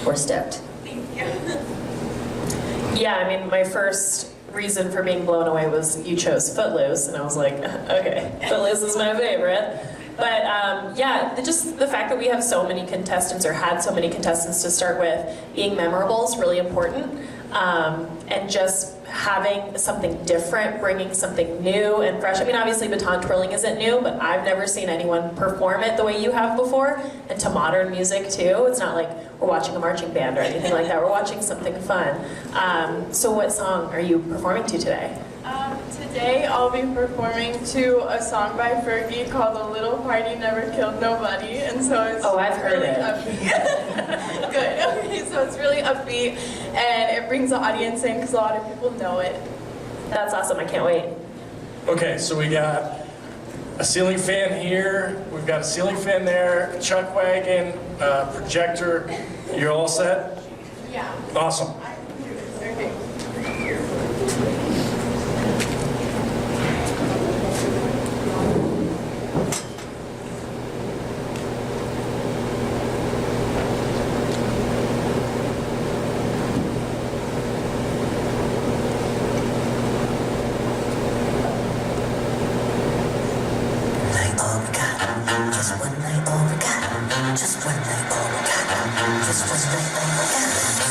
we're stoked. Thank you. Yeah, I mean, my first reason for being blown away was you chose Footloose, and I was like, okay, Footloose is my favorite. But yeah, just the fact that we have so many contestants, or had so many contestants to start with, being memorable is really important. And just having something different, bringing something new and fresh. I mean, obviously baton twirling isn't new, but I've never seen anyone perform it the way you have before, and to modern music too. It's not like we're watching a marching band or anything like that. We're watching something fun. So what song are you performing to today? Today I'll be performing to a song by Fergie called "A Little Party Never Killed Nobody," and so it's I've heard really it. upbeat. Good. Okay, so it's really upbeat, and it brings the audience in because a lot of people know it. That's awesome. I can't wait. Okay, so we got a ceiling fan here, we've got a ceiling fan there, a chuck wagon, projector. You're all set? Yeah. Awesome. Okay.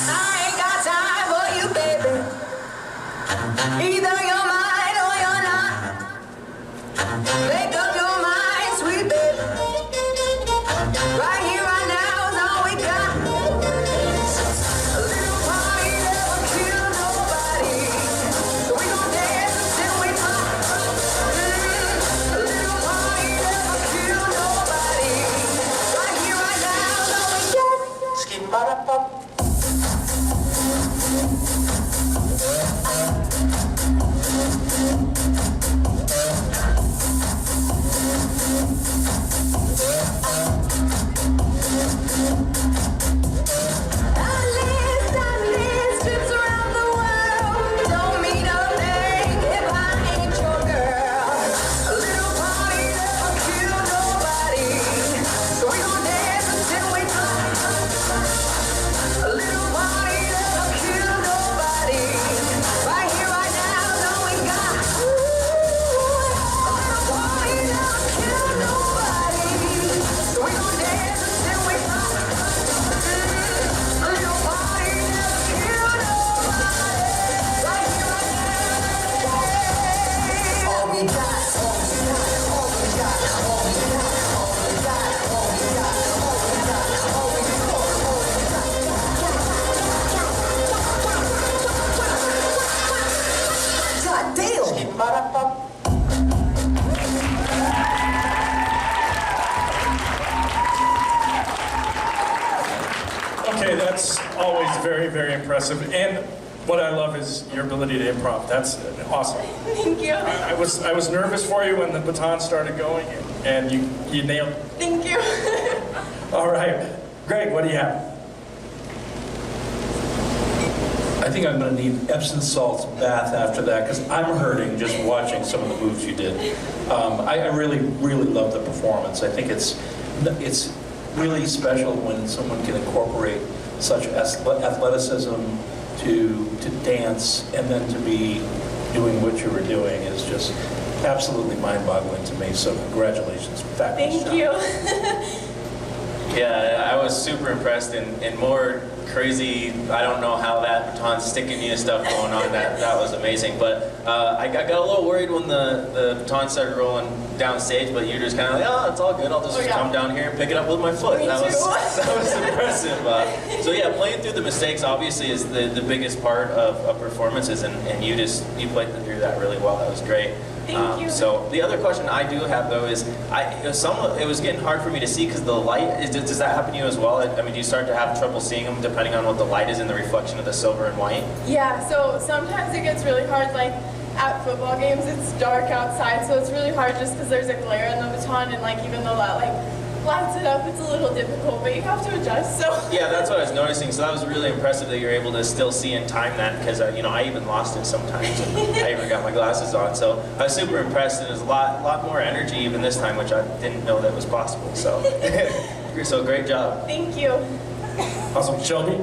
I ain't got time for you, baby. Either you're mine or you're not. Make up your mind, sweet baby. Right here, right now is all we got. A little party never killed nobody. So we gon' dance until we pop. A little party never killed nobody. Right here, right now is all we got. Skip-ba-da-bop. Trips around the world don't mean a thing if I ain't your girl. A little party never killed nobody, so we gon' dance until we drop. A little party never killed nobody. Right here, right now is all we got. A little party never killed nobody, so we gon' dance until we drop. A little party never killed nobody. Right here, right now. All we got, all we got, all we got, all we got, all we got, all we got, all we got, all we got. God damn. Okay, that's always very, very impressive. And what I love is your ability to improv. That's awesome. Thank you. I was nervous for you when the baton started going, and you nailed it. Thank you. All right. Greg, what do you have? I think I'm going to need Epsom salt's bath after that because I'm hurting just watching some of the moves you did. I really, really love the performance. I think it's really special when someone can incorporate such athleticism to dance and then to be doing what you were doing is just absolutely mind-boggling to me. So congratulations. Fabulous job. Thank you. Yeah, I was super impressed and more crazy. I don't know how that baton's sticking you and stuff going on. That was amazing. But I got a little worried when the baton started rolling downstage, but you're just kind of like, oh, it's all good. I'll just come down here and pick it up with my foot. That was impressive. So yeah, playing through the mistakes obviously is the biggest part of performances, and you played through that really well. That was great. Thank you. So the other question I do have though is, it was getting hard for me to see because the light. Does that happen to you as well? I mean, do you start to have trouble seeing them depending on what the light is in the reflection of the silver and white? Yeah, so sometimes it gets really hard, like at football games it's dark outside, so it's really hard just because there's a glare in the baton, and like even though that lights it up, it's a little difficult, but you have to adjust, so. Yeah, that's what I was noticing, so that was really impressive that you're able to still see and time that, because I even lost it sometimes, and I even got my glasses on, so I was super impressed, and there's a lot more energy even this time, which I didn't know that was possible, so. So great job. Thank you. Awesome. Shelby?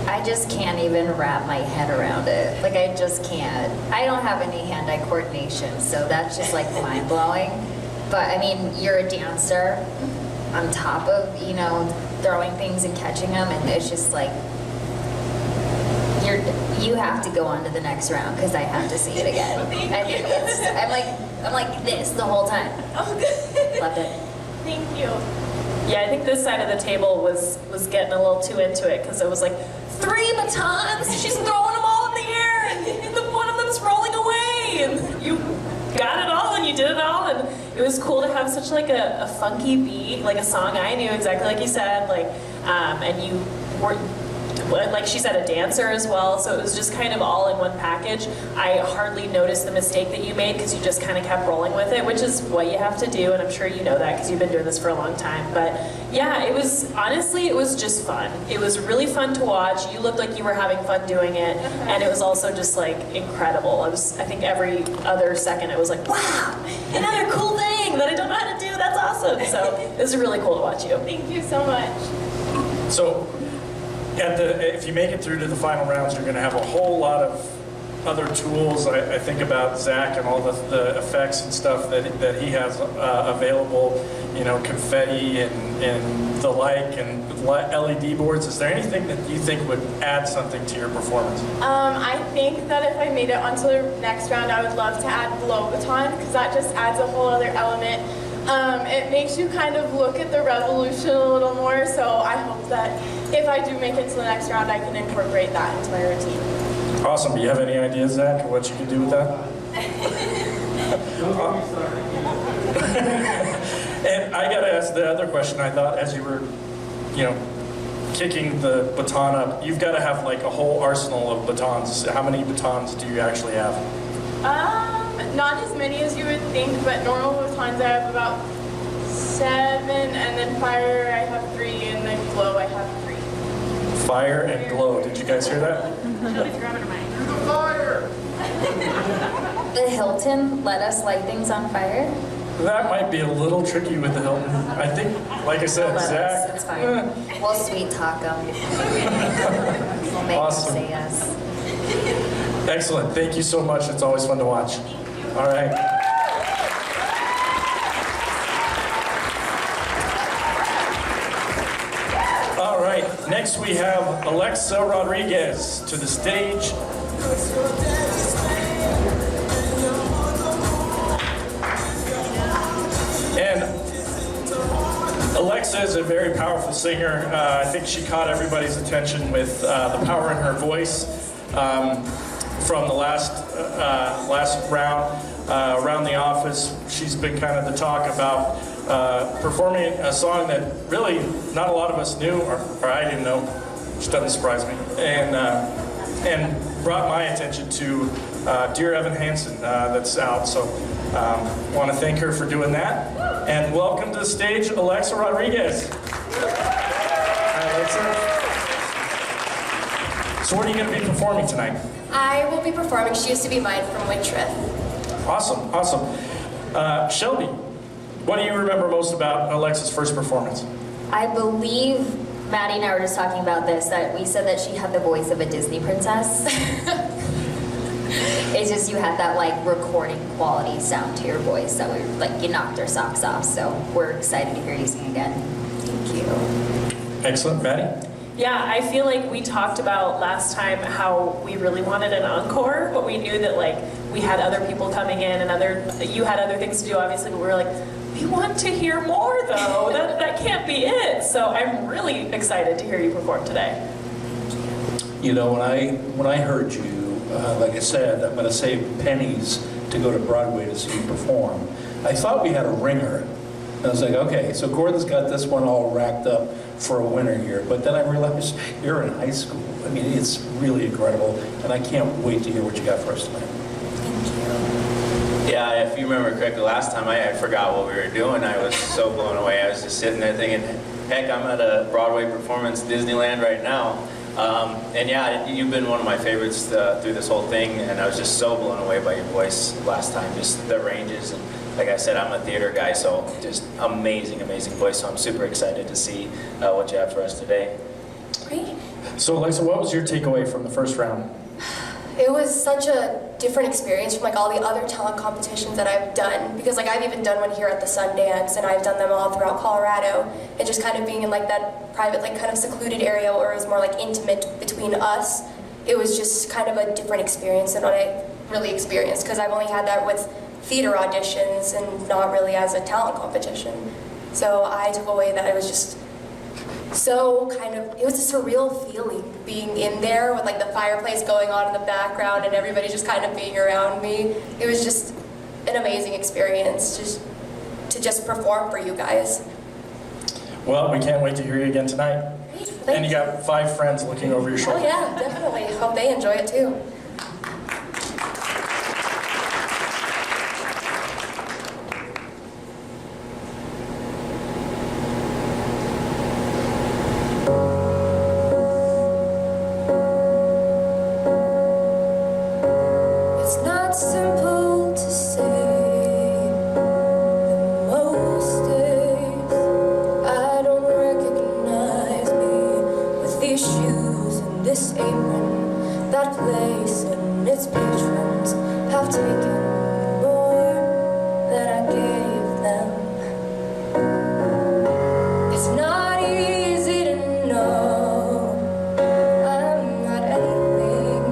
I just can't even wrap my head around it. Like, I just can't. I don't have any hand-eye coordination, so that's just like mind-blowing. But I mean, you're a dancer on top of, throwing things and catching them, and it's just like, you have to go on to the next round because I have to see it again. I think I'm like this the whole time. Oh, good. Loved it. Thank you. Yeah, I think this side of the table was getting a little too into it because it was like 3 batons. She's throwing them all in the air, and one of them's rolling away, and you got it all, and you did it all, and it was cool to have such like a funky beat, like a song I knew exactly like you said, and you were, like she said, a dancer as well, so it was just kind of all in one package. I hardly noticed the mistake that you made because you just kind of kept rolling with it, which is what you have to do, and I'm sure you know that because you've been doing this for a long time. But yeah, it was just fun. It was really fun to watch. You looked like you were having fun doing it, and it was also just like incredible. I think every other second it was like, wow, another cool thing that I don't know how to do. That's awesome. So it was really cool to watch you. Thank you so much. So, if you make it through to the final rounds, you're going to have a whole lot of other tools. I think about Zach and all the effects and stuff that he has available, confetti and the like, and LED boards. Is there anything that you think would add something to your performance? I think that if I made it onto the next round, I would love to add blow baton because that just adds a whole other element. It makes you kind of look at the revolution a little more, so I hope that if I do make it to the next round, I can incorporate that into my routine. Awesome. Do you have any ideas, Zach, what you can do with that? And I got to ask the other question. I thought as you were, kicking the baton up, you've got to have like a whole arsenal of batons. How many batons do you actually have? Not as many as you would think, but normal batons I have about 7, and then fire I have 3, and then glow I have 3. Fire and glow. Did you guys hear that? Shelby's grabbing her mic. The Hilton let us light things on fire. That might be a little tricky with the Hilton. I think, like I said, Zach. It's fine. We'll sweet talk them. We'll make Awesome. them say yes. Excellent. Thank you so much. It's always fun to watch. All right. All right. Next we have Alexa Rodriguez to the stage. And Alexa is a very powerful singer. I think she caught everybody's attention with the power in her voice. From the last round around the office, she's been kind of the talk about performing a song that really not a lot of us knew, or I didn't know, which doesn't surprise me, and brought my attention to Dear Evan Hansen that's out. So want to thank her for doing that. And welcome to the stage, Alexa Rodriguez. Hi, Alexa. So what are you going to be performing tonight? I will be performing She Used to Be Mine from Witcheth. Awesome, awesome. Shelby, what do you remember most about Alexa's first performance? I believe Maddie and I were just talking about this, that we said that she had the voice of a Disney princess. It's just you had that like recording quality sound to your voice that we like you knocked our socks off. So we're excited to hear you sing again. Thank you. Excellent, Maddie. Yeah, I feel like we talked about last time how we really wanted an encore, but we knew that like we had other people coming in and you had other things to do obviously, but we were like, we want to hear more though. That can't be it. So I'm really excited to hear you perform today. You know, when I heard you, like I said, I'm going to save pennies to go to Broadway to see you perform. I thought we had a ringer. And I was like, okay, so Gordon's got this one all racked up for a winner here. But then I realized you're in high school. I mean, it's really incredible. And I can't wait to hear what you got for us tonight. Yeah, if you remember correctly, last time I forgot what we were doing. I was so blown away. I was just sitting there thinking, heck, I'm at a Broadway performance, Disneyland right now. And yeah, you've been one of my favorites through this whole thing, and I was just so blown away by your voice last time, just the ranges. And like I said, I'm a theater guy, so just amazing, amazing voice. So I'm super excited to see what you have for us today. Great. So Alexa, what was your takeaway from the first round? It was such a different experience from like all the other talent competitions that I've done, because like I've even done one here at the Sundance, and I've done them all throughout Colorado, and just kind of being in like that private, like kind of secluded area where it was more like intimate between us. It was just kind of a different experience than what I really experienced, because I've only had that with theater auditions and not really as a talent competition. So I took away that it was just so it was a surreal feeling being in there with like the fireplace going on in the background and everybody just kind of being around me. It was just an amazing experience to just perform for you guys. Well, we can't wait to hear you again tonight. Great, And you got 5 friends looking over your Oh shoulder. yeah, definitely. Hope they enjoy it too. It's not simple to say that most days I don't recognize me with these shoes and this apron. That place and its patrons have taken more than I gave them. It's not easy to know I'm not anything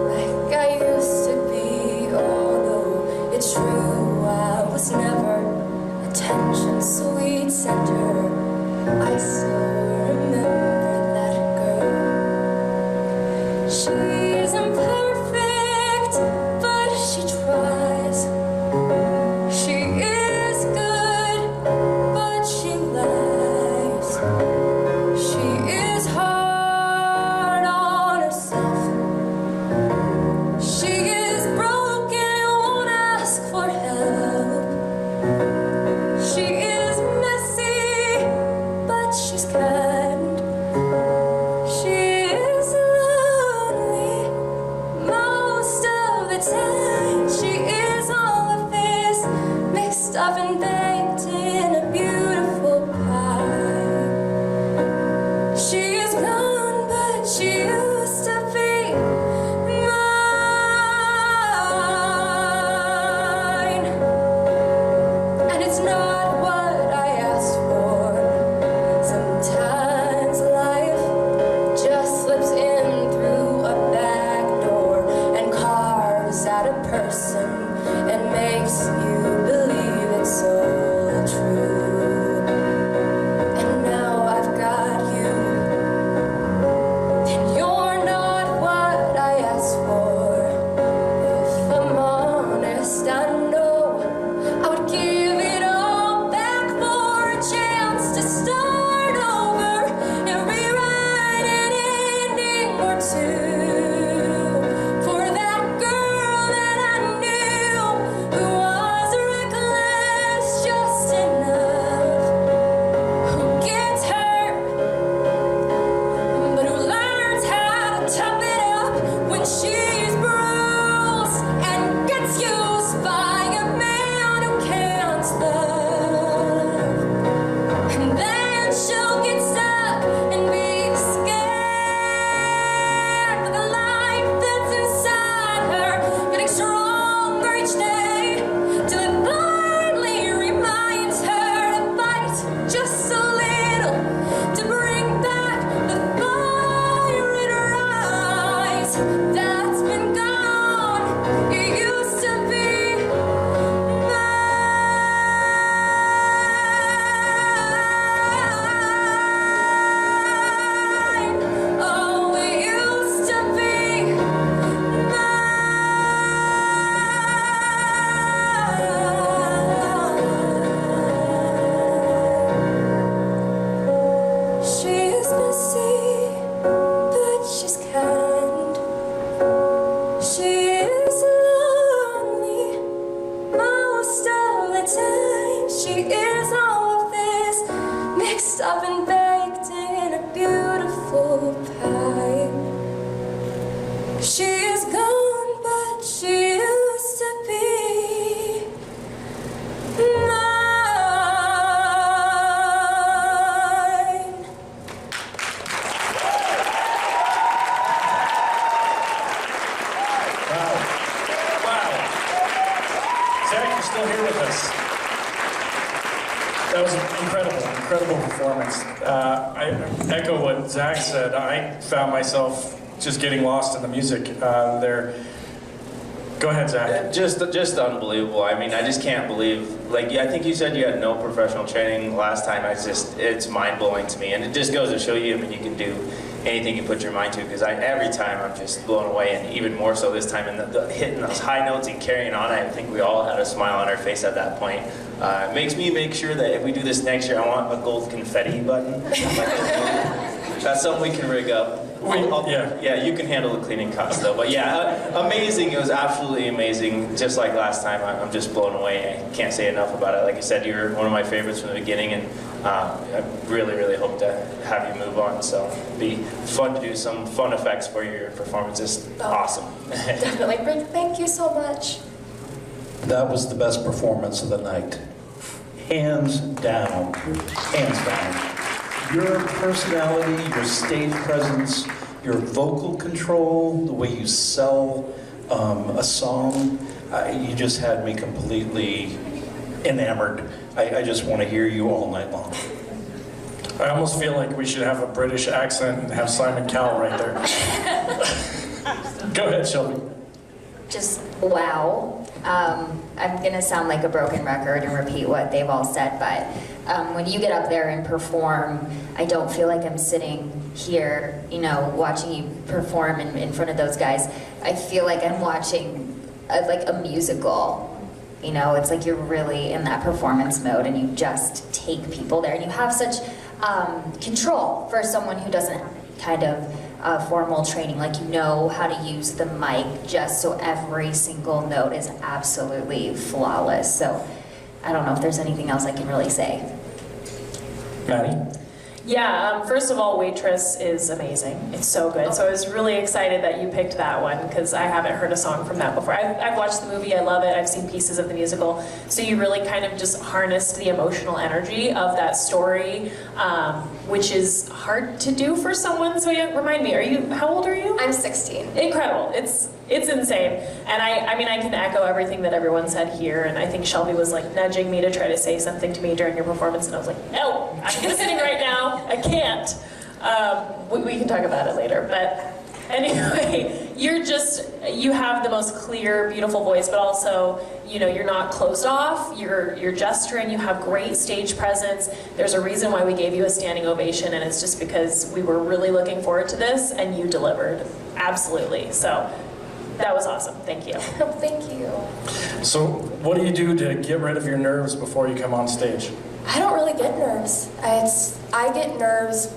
like I used to be, although it's true I was never attention sweet center. I still remember that girl. She's imperfect, but she tries. She is good, but she lies. She is hard on herself. She is broken, won't ask for help. She is messy, but she's kind. She is lonely, She is gone, but she used to be mine. Wow. Wow. Zach, you're still here with us. That was an incredible performance. I echo what Zach said. I found myself just getting lost in the music there. Go ahead, Zach. Just unbelievable. I mean, I just can't believe, like, I think you said you had no professional training last time. It's mind-blowing to me. And it just goes to show you, I mean, you can do anything you put your mind to, because every time I'm just blown away, and even more so this time, and the hitting those high notes and carrying on. I think we all had a smile on our face at that point. It makes me make sure that if we do this next year, I want a gold confetti button. That's something we can rig up. Yeah, you can handle the cleaning costs though. But yeah, amazing. It was absolutely amazing. Just like last time, I'm just blown away. I can't say enough about it. Like I said, you're one of my favorites from the beginning, and I really hope to have you move on. So it'd be fun to do some fun effects for your performance. It's awesome. Definitely. Thank you so much. That was the best performance of the night. Hands down. Hands down. Your personality, your stage presence, your vocal control, the way you sell a song, you just had me completely enamored. I just want to hear you all night long. I almost feel like we should have a British accent and have Simon Cowell right there. Go ahead, Shelby. Just wow. I'm going to sound like a broken record and repeat what they've all said, but when you get up there and perform, I don't feel like I'm sitting here, watching you perform in front of those guys. I feel like I'm watching a musical. It's like you're really in that performance mode, and you just take people there, and you have such control for someone who doesn't kind of formal training, like you know how to use the mic just so every single note is absolutely flawless. So I don't know if there's anything else I can really say. Maddie? Yeah, first of all, Waitress is amazing. It's so good. So I was really excited that you picked that one, because I haven't heard a song from that before. I've watched the movie, I love it, I've seen pieces of the musical. So you really kind of just harnessed the emotional energy of that story, which is hard to do for someone so young. Remind me, how old are you? I'm 16. Incredible. It's insane. And I mean, I can echo everything that everyone said here, and I think Shelby was like nudging me to try to say something to me during your performance, and I was like, no, I'm listening right now. I can't. We can talk about it later, but anyway, you have the most clear, beautiful voice, but also, you're not closed off, you're gesturing, you have great stage presence. There's a reason why we gave you a standing ovation, and it's just because we were really looking forward to this, and you delivered. Absolutely. So that was awesome. Thank you. Thank you. So what do you do to get rid of your nerves before you come on stage? I don't really get nerves. I get nerves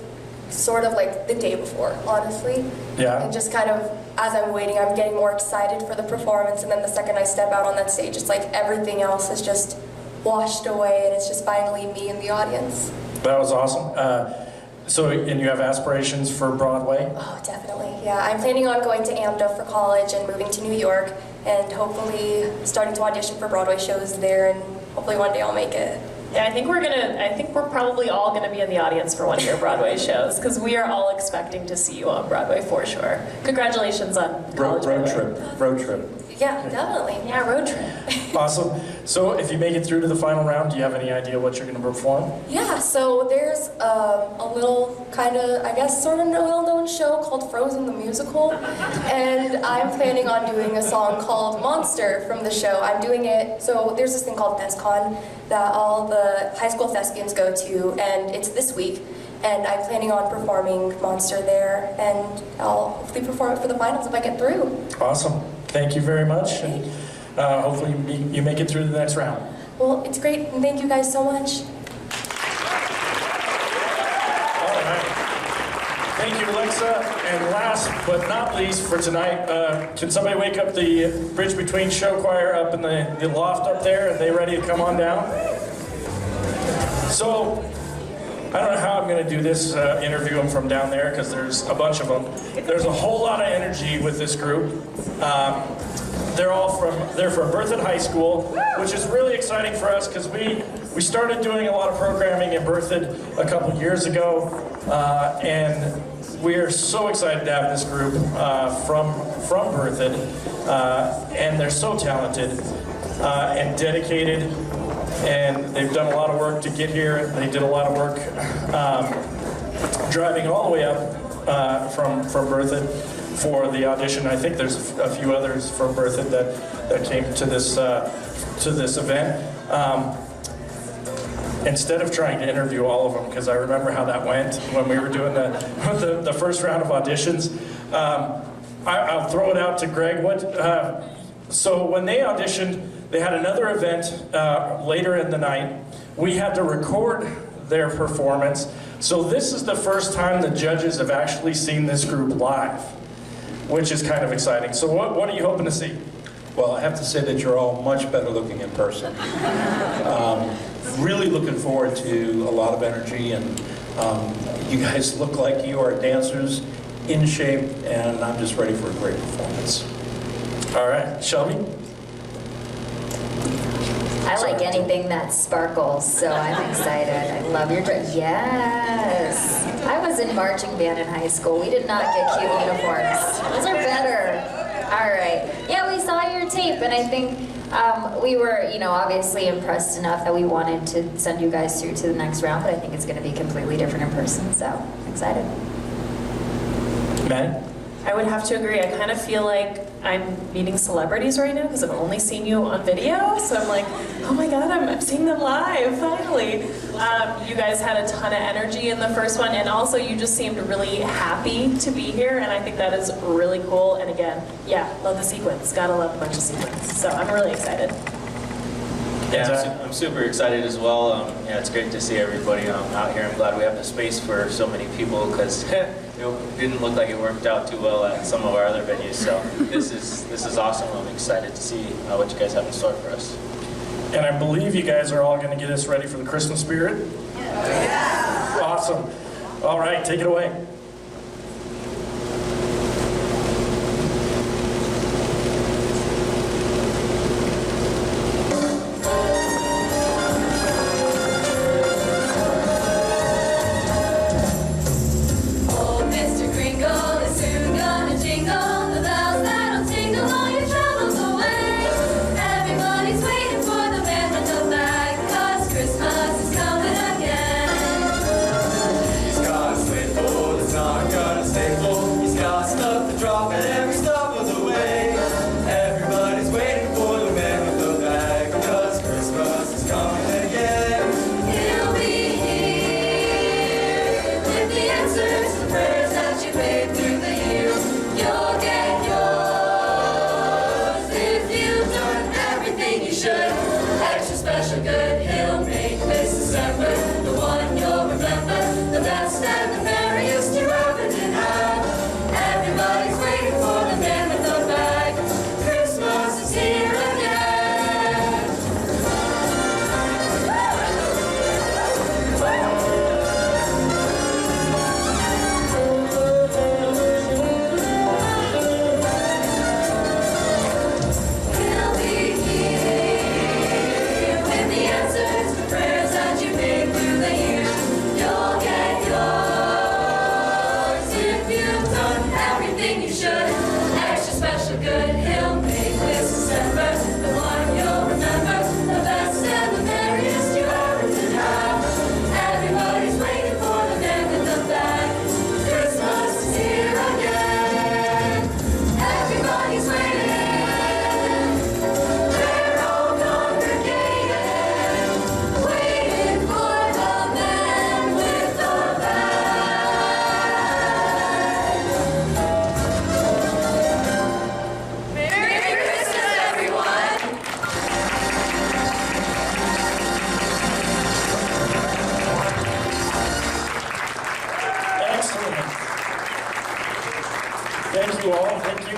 sort of like the day before, honestly. Yeah. And just kind of, as I'm waiting, I'm getting more excited for the performance, and then the second I step out on that stage, it's like everything else is just washed away, and it's just finally me in the audience. That was awesome. And you have aspirations for Broadway? Oh, definitely, yeah. I'm planning on going to AMDA for college and moving to New York, and hopefully starting to audition for Broadway shows there, and hopefully one day I'll make it. Yeah, I think we're probably all gonna be in the audience for one of your Broadway shows, because we are all expecting to see you on Broadway for sure. Congratulations on college. Road trip. Yeah, definitely. Yeah, road trip. Awesome. So if you make it through to the final round, do you have any idea what you're going to perform? Yeah, so there's a little kind of, I guess, sort of well-known show called Frozen the Musical, and I'm planning on doing a song called Monster from the show. I'm doing it, so there's this thing called ThesCon that all the high school thespians go to, and it's this week, and I'm planning on performing Monster there, and I'll hopefully perform it for the finals if I get through. Awesome. Thank you very much, and hopefully you make it through the next round. Well, it's great, and thank you guys so much. All right. Thank you, Alexa. And last but not least for tonight, can somebody wake up the Bridge Between show choir up in the loft up there? Are they ready to come on down? So, I don't know how I'm going to do this, interview them from down there, because there's a bunch of them. There's a whole lot of energy with this group. They're from Berthoud High School, which is really exciting for us because we started doing a lot of programming in Berthoud a couple years ago, and we are so excited to have this group from Berthoud, and they're so talented and dedicated, and they've done a lot of work to get here. They did a lot of work driving all the way up from Berthoud for the audition. I think there's a few others from Berthoud that came to this event. Instead of trying to interview all of them, because I remember how that went when we were doing the first round of auditions, I'll throw it out to Greg. So when they auditioned, they had another event later in the night. We had to record their performance. So this is the first time the judges have actually seen this group live, which is kind of exciting. So what are you hoping to see? Well, I have to say that you're all much better looking in person. Really looking forward to a lot of energy, and you guys look like you are dancers in shape, and I'm just ready for a great performance. All right, Shelby? I like anything that sparkles, so I'm excited. I love your dress. Yes. I was in marching band in high school. We did not get cute uniforms. Those are better. All right. Yeah, we saw your tape, and I think we were, obviously impressed enough that we wanted to send you guys through to the next round, but I think it's going to be completely different in person, so I'm excited. Maddie? I would have to agree. I kind of feel like I'm meeting celebrities right now because I've only seen you on video. So I'm like, oh my God, I'm seeing them live, finally. You guys had a ton of energy in the first one, and also you just seemed really happy to be here, and I think that is really cool. And again, yeah, love the sequence. Gotta love a bunch of sequence. So I'm really excited. Yeah, I'm super excited as well. Yeah, it's great to see everybody out here. I'm glad we have the space for so many people because it didn't look like it worked out too well at some of our other venues. So this is awesome. I'm excited to see what you guys have in store for us. And I believe you guys are all going to get us ready for the Christmas spirit. Yeah. Awesome. All right, take it away.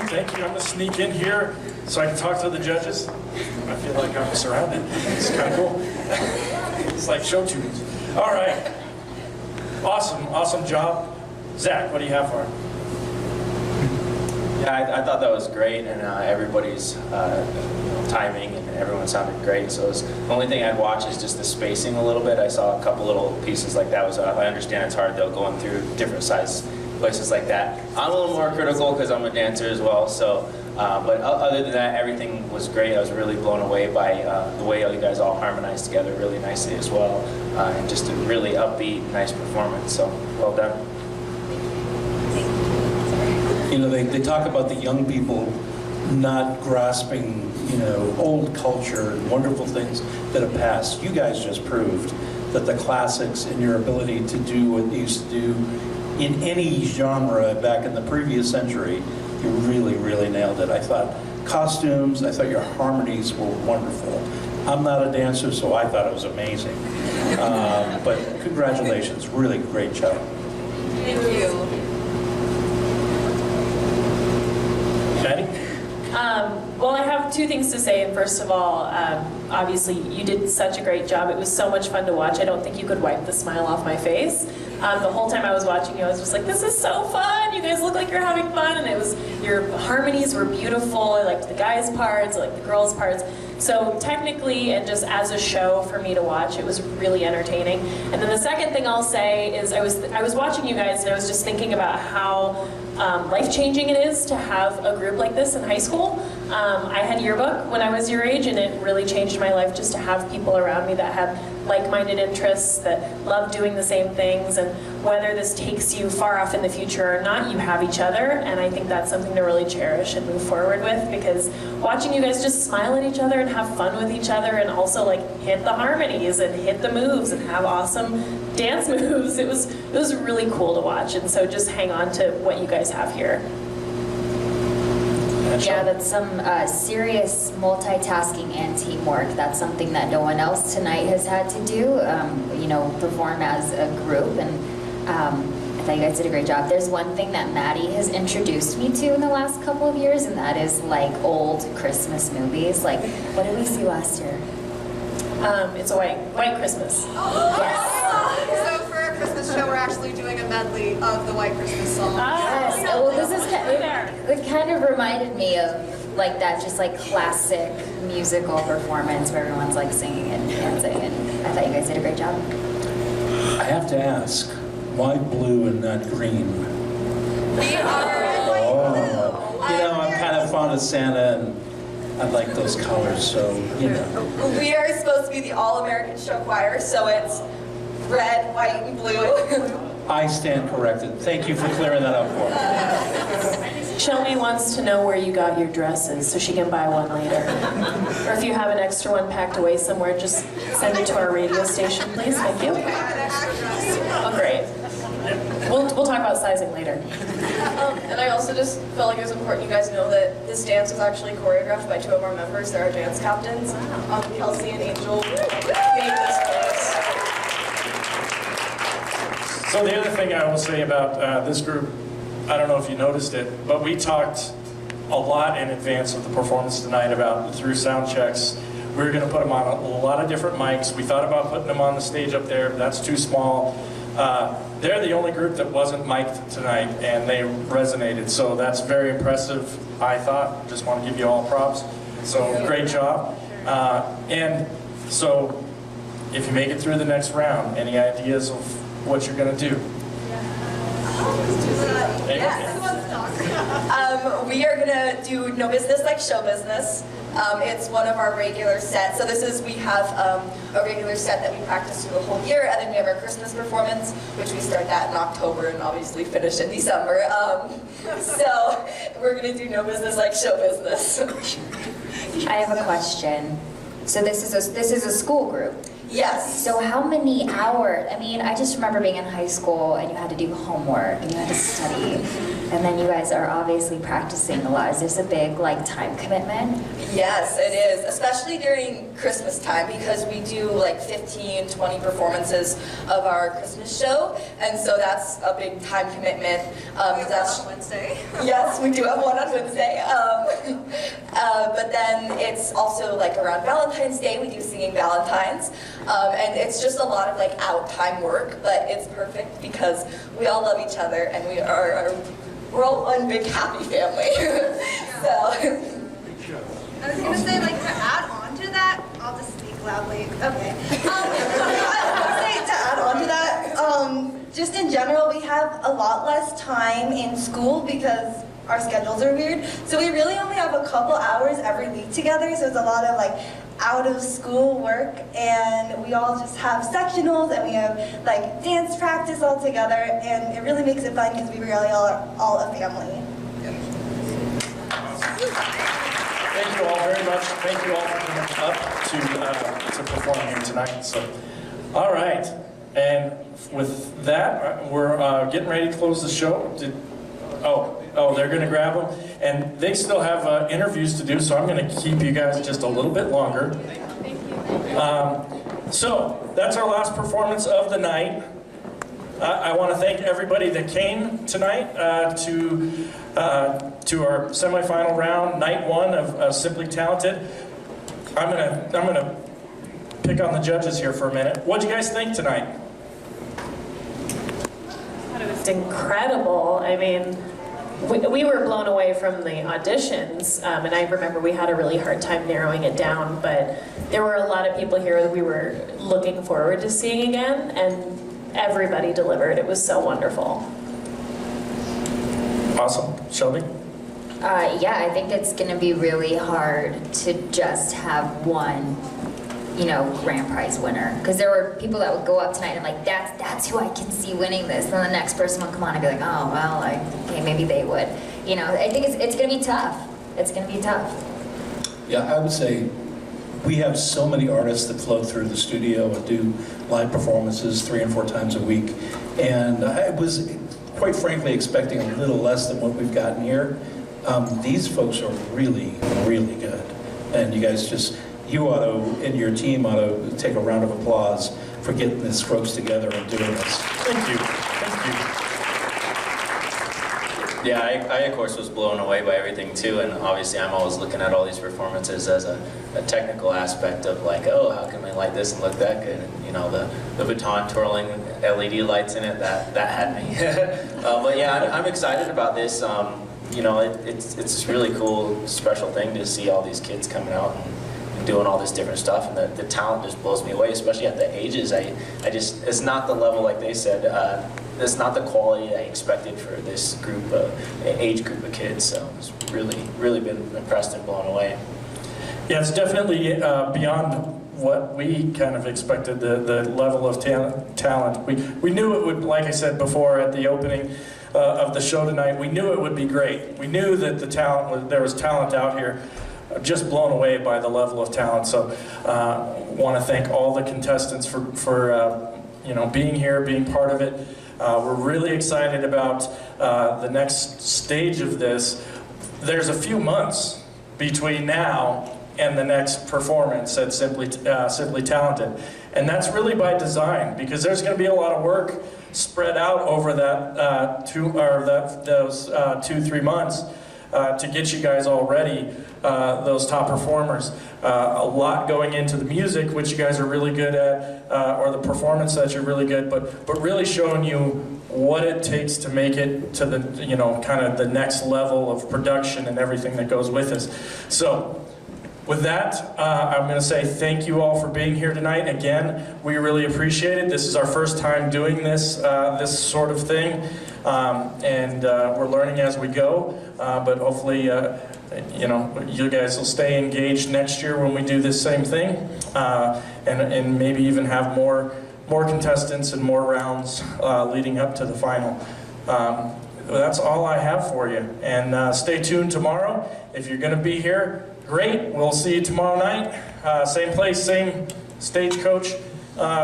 Thank you. I'm going to sneak in here so I can talk to the judges. I feel like I'm surrounded. It's kind of cool. It's like show tunes. All right. Awesome job. Zach, what do you have for him? Yeah, I thought that was great, and everybody's timing and everyone sounded great. So the only thing I'd watch is just the spacing a little bit. I saw a couple little pieces like that. I understand it's hard though, going through different size places like that. I'm a little more critical because I'm a dancer as well. So, but other than that, everything was great. I was really blown away by the way you guys all harmonized together really nicely as well, and just a really upbeat, nice performance. So, well done. You know, they talk about the young people not grasping, you know, old culture and wonderful things that have passed. You guys just proved that the classics and your ability to do what you used to do in any genre back in the previous century, you really, really nailed it. I thought costumes, I thought your harmonies were wonderful. I'm not a dancer, so I thought it was amazing. But congratulations, really great job. Thank you. Well, I have two things to say. And first of all, obviously, you did such a great job. It was so much fun to watch. I don't think you could wipe the smile off my face. The whole time I was watching you, I was just like, this is so fun. You guys look like you're having fun. And it was, your harmonies were beautiful. I liked the guys' parts, I liked the girls' parts. So technically, and just as a show for me to watch, it was really entertaining. And then the second thing I'll say is I was watching you guys and I was just thinking about how life-changing it is to have a group like this in high school. I had yearbook when I was your age, and it really changed my life just to have people around me that had like-minded interests, that love doing the same things, and whether this takes you far off in the future or not, you have each other, and I think that's something to really cherish and move forward with, because watching you guys just smile at each other and have fun with each other, and also like hit the harmonies and hit the moves and have awesome dance moves, it was really cool to watch, and so just hang on to what you guys have here. Yeah, that's some serious multitasking and teamwork. That's something that no one else tonight has had to do, you know, perform as a group, and I thought you guys did a great job. There's one thing that Maddie has introduced me to in the last couple of years, and that is like old Christmas movies. Like, what did we see last year? It's a white Christmas. Yes. So for our Christmas show, we're actually doing a medley of the White Christmas songs. Yes. Well, this is it kind of reminded me of like that, just like classic musical performance where everyone's like singing and dancing. And I thought you guys did a great job. I have to ask, why blue and not green? We are Oh, you know, I'm kind of fond of Santa, and I like those colors, so, you know. We are supposed to be the all-American show choir, so it's red, white, and blue. I stand corrected. Thank you for clearing that up for me. Shelby wants to know where you got your dresses so she can buy one later. Or if you have an extra one packed away somewhere, just send it to our radio station, please. Thank you. Oh, great. We'll talk about sizing later. And I also just felt like it was important you guys know that this dance was actually choreographed by two of our members. They're our dance captains. Kelsey and Angel made this for us. So the other thing I will say about this group, I don't know if you noticed it, but we talked a lot in advance of the performance tonight about through sound checks. We were going to put them on a lot of different mics. We thought about putting them on the stage up there, but that's too small. They're the only group that wasn't mic'd tonight, and they resonated. So that's very impressive, I thought. Just want to give you all props. So great job. And so if you make it through the next round, any ideas of what you're going to do? We are gonna do No Business Like Show Business. It's one of our regular sets. So we have a regular set that we practice through the whole year, and then we have our Christmas performance, which we start that in October and obviously finish in December. So we're gonna do No Business Like Show Business. I have a question. So this is a school group. Yes. So how many hours? I mean, I just remember being in high school and you had to do homework and you had to study, and then you guys are obviously practicing a lot. Is this a big like time commitment? Yes, it is, especially during Christmas time, because we do like 15, 20 performances of our Christmas show, and so that's a big time commitment. That's on Wednesday. Yes, we do have one on Wednesday. But then it's it's also like around Valentine's Day, we do Singing Valentines. And it's just a lot of like out time work, but it's perfect because we all love each other and we're all one big happy family. So. I was gonna say, like, to add on to that, I'll just speak loudly. Okay. I was gonna say, to add on to that, just in general, we have a lot less time in school because our schedules are weird. So we really only have a couple hours every week together. So it's a lot of like out of school work, and we all just have sectionals and we have like dance practice all together, and it really makes it fun because we really are all a family. Thank you all very much. Thank you all for coming up to perform here tonight. So, all right, and with that, we're getting ready to close the show. Oh, they're going to grab them, and they still have interviews to do. So I'm going to keep you guys just a little bit longer. So that's our last performance of the night. I want to thank everybody that came tonight to our semifinal round, night one of Simply Talented. I'm gonna pick on the judges here for a minute. What'd you guys think tonight? I thought it was incredible. I mean, we were blown away from the auditions, and I remember we had a really hard time narrowing it down, but there were a lot of people here that we were looking forward to seeing again, and everybody delivered. It was so wonderful. Awesome. Shelby? Yeah, I think it's going to be really hard to just have one, grand prize winner. Because there were people that would go up tonight and like, that's who I can see winning this. And then the next person would come on and be like, oh, well, okay, maybe they would. I think it's going to be tough. It's going to be tough. Yeah, I would say we have so many artists that flow through the studio and do live performances 3 and 4 times a week. And I was, quite frankly, expecting a little less than what we've gotten here. These folks are really, really good. And you guys you ought to, and your team ought to take a round of applause for getting this ropes together and doing this. Thank you. Thank you. Yeah, I of course was blown away by everything too, and obviously I'm always looking at all these performances as a technical aspect of like, oh, how can we light this and look that good? And, the baton twirling with LED lights in it, that had me. But yeah, I'm excited about this. It's this really cool, special thing to see all these kids coming out and doing all this different stuff, and the talent just blows me away, especially at the ages. It's not the level, like they said, it's not the quality I expected for this age group of kids, so it's really, really been impressed and blown away. Yeah, it's definitely beyond what we kind of expected, the level of talent. We knew it would, like I said before at the opening of the show tonight, we knew it would be great. We knew that there was talent out here. Just blown away by the level of talent. So want to thank all the contestants for being here, being part of it. We're really excited about the next stage of this. There's a few months between now and the next performance at Simply Talented. And that's really by design, because there's going to be a lot of work spread out over those 2-3 months to get you guys all ready, those top performers. A lot going into the music, which you guys are really good at, or the performance that you're really good, but really showing you what it takes to make it to the, kind of the next level of production and everything that goes with this. So, with that, I'm going to say thank you all for being here tonight. Again, we really appreciate it. This is our first time doing this sort of thing, and we're learning as we go. But hopefully, you guys will stay engaged next year when we do this same thing, and maybe even have more contestants and more rounds leading up to the final. That's all I have for you. And stay tuned tomorrow. If you're going to be here, great. We'll see you tomorrow night. Same place, same stagecoach,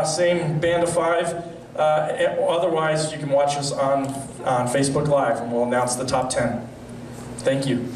same band of 5. Otherwise, you can watch us on Facebook Live, and we'll announce the top 10. Thank you.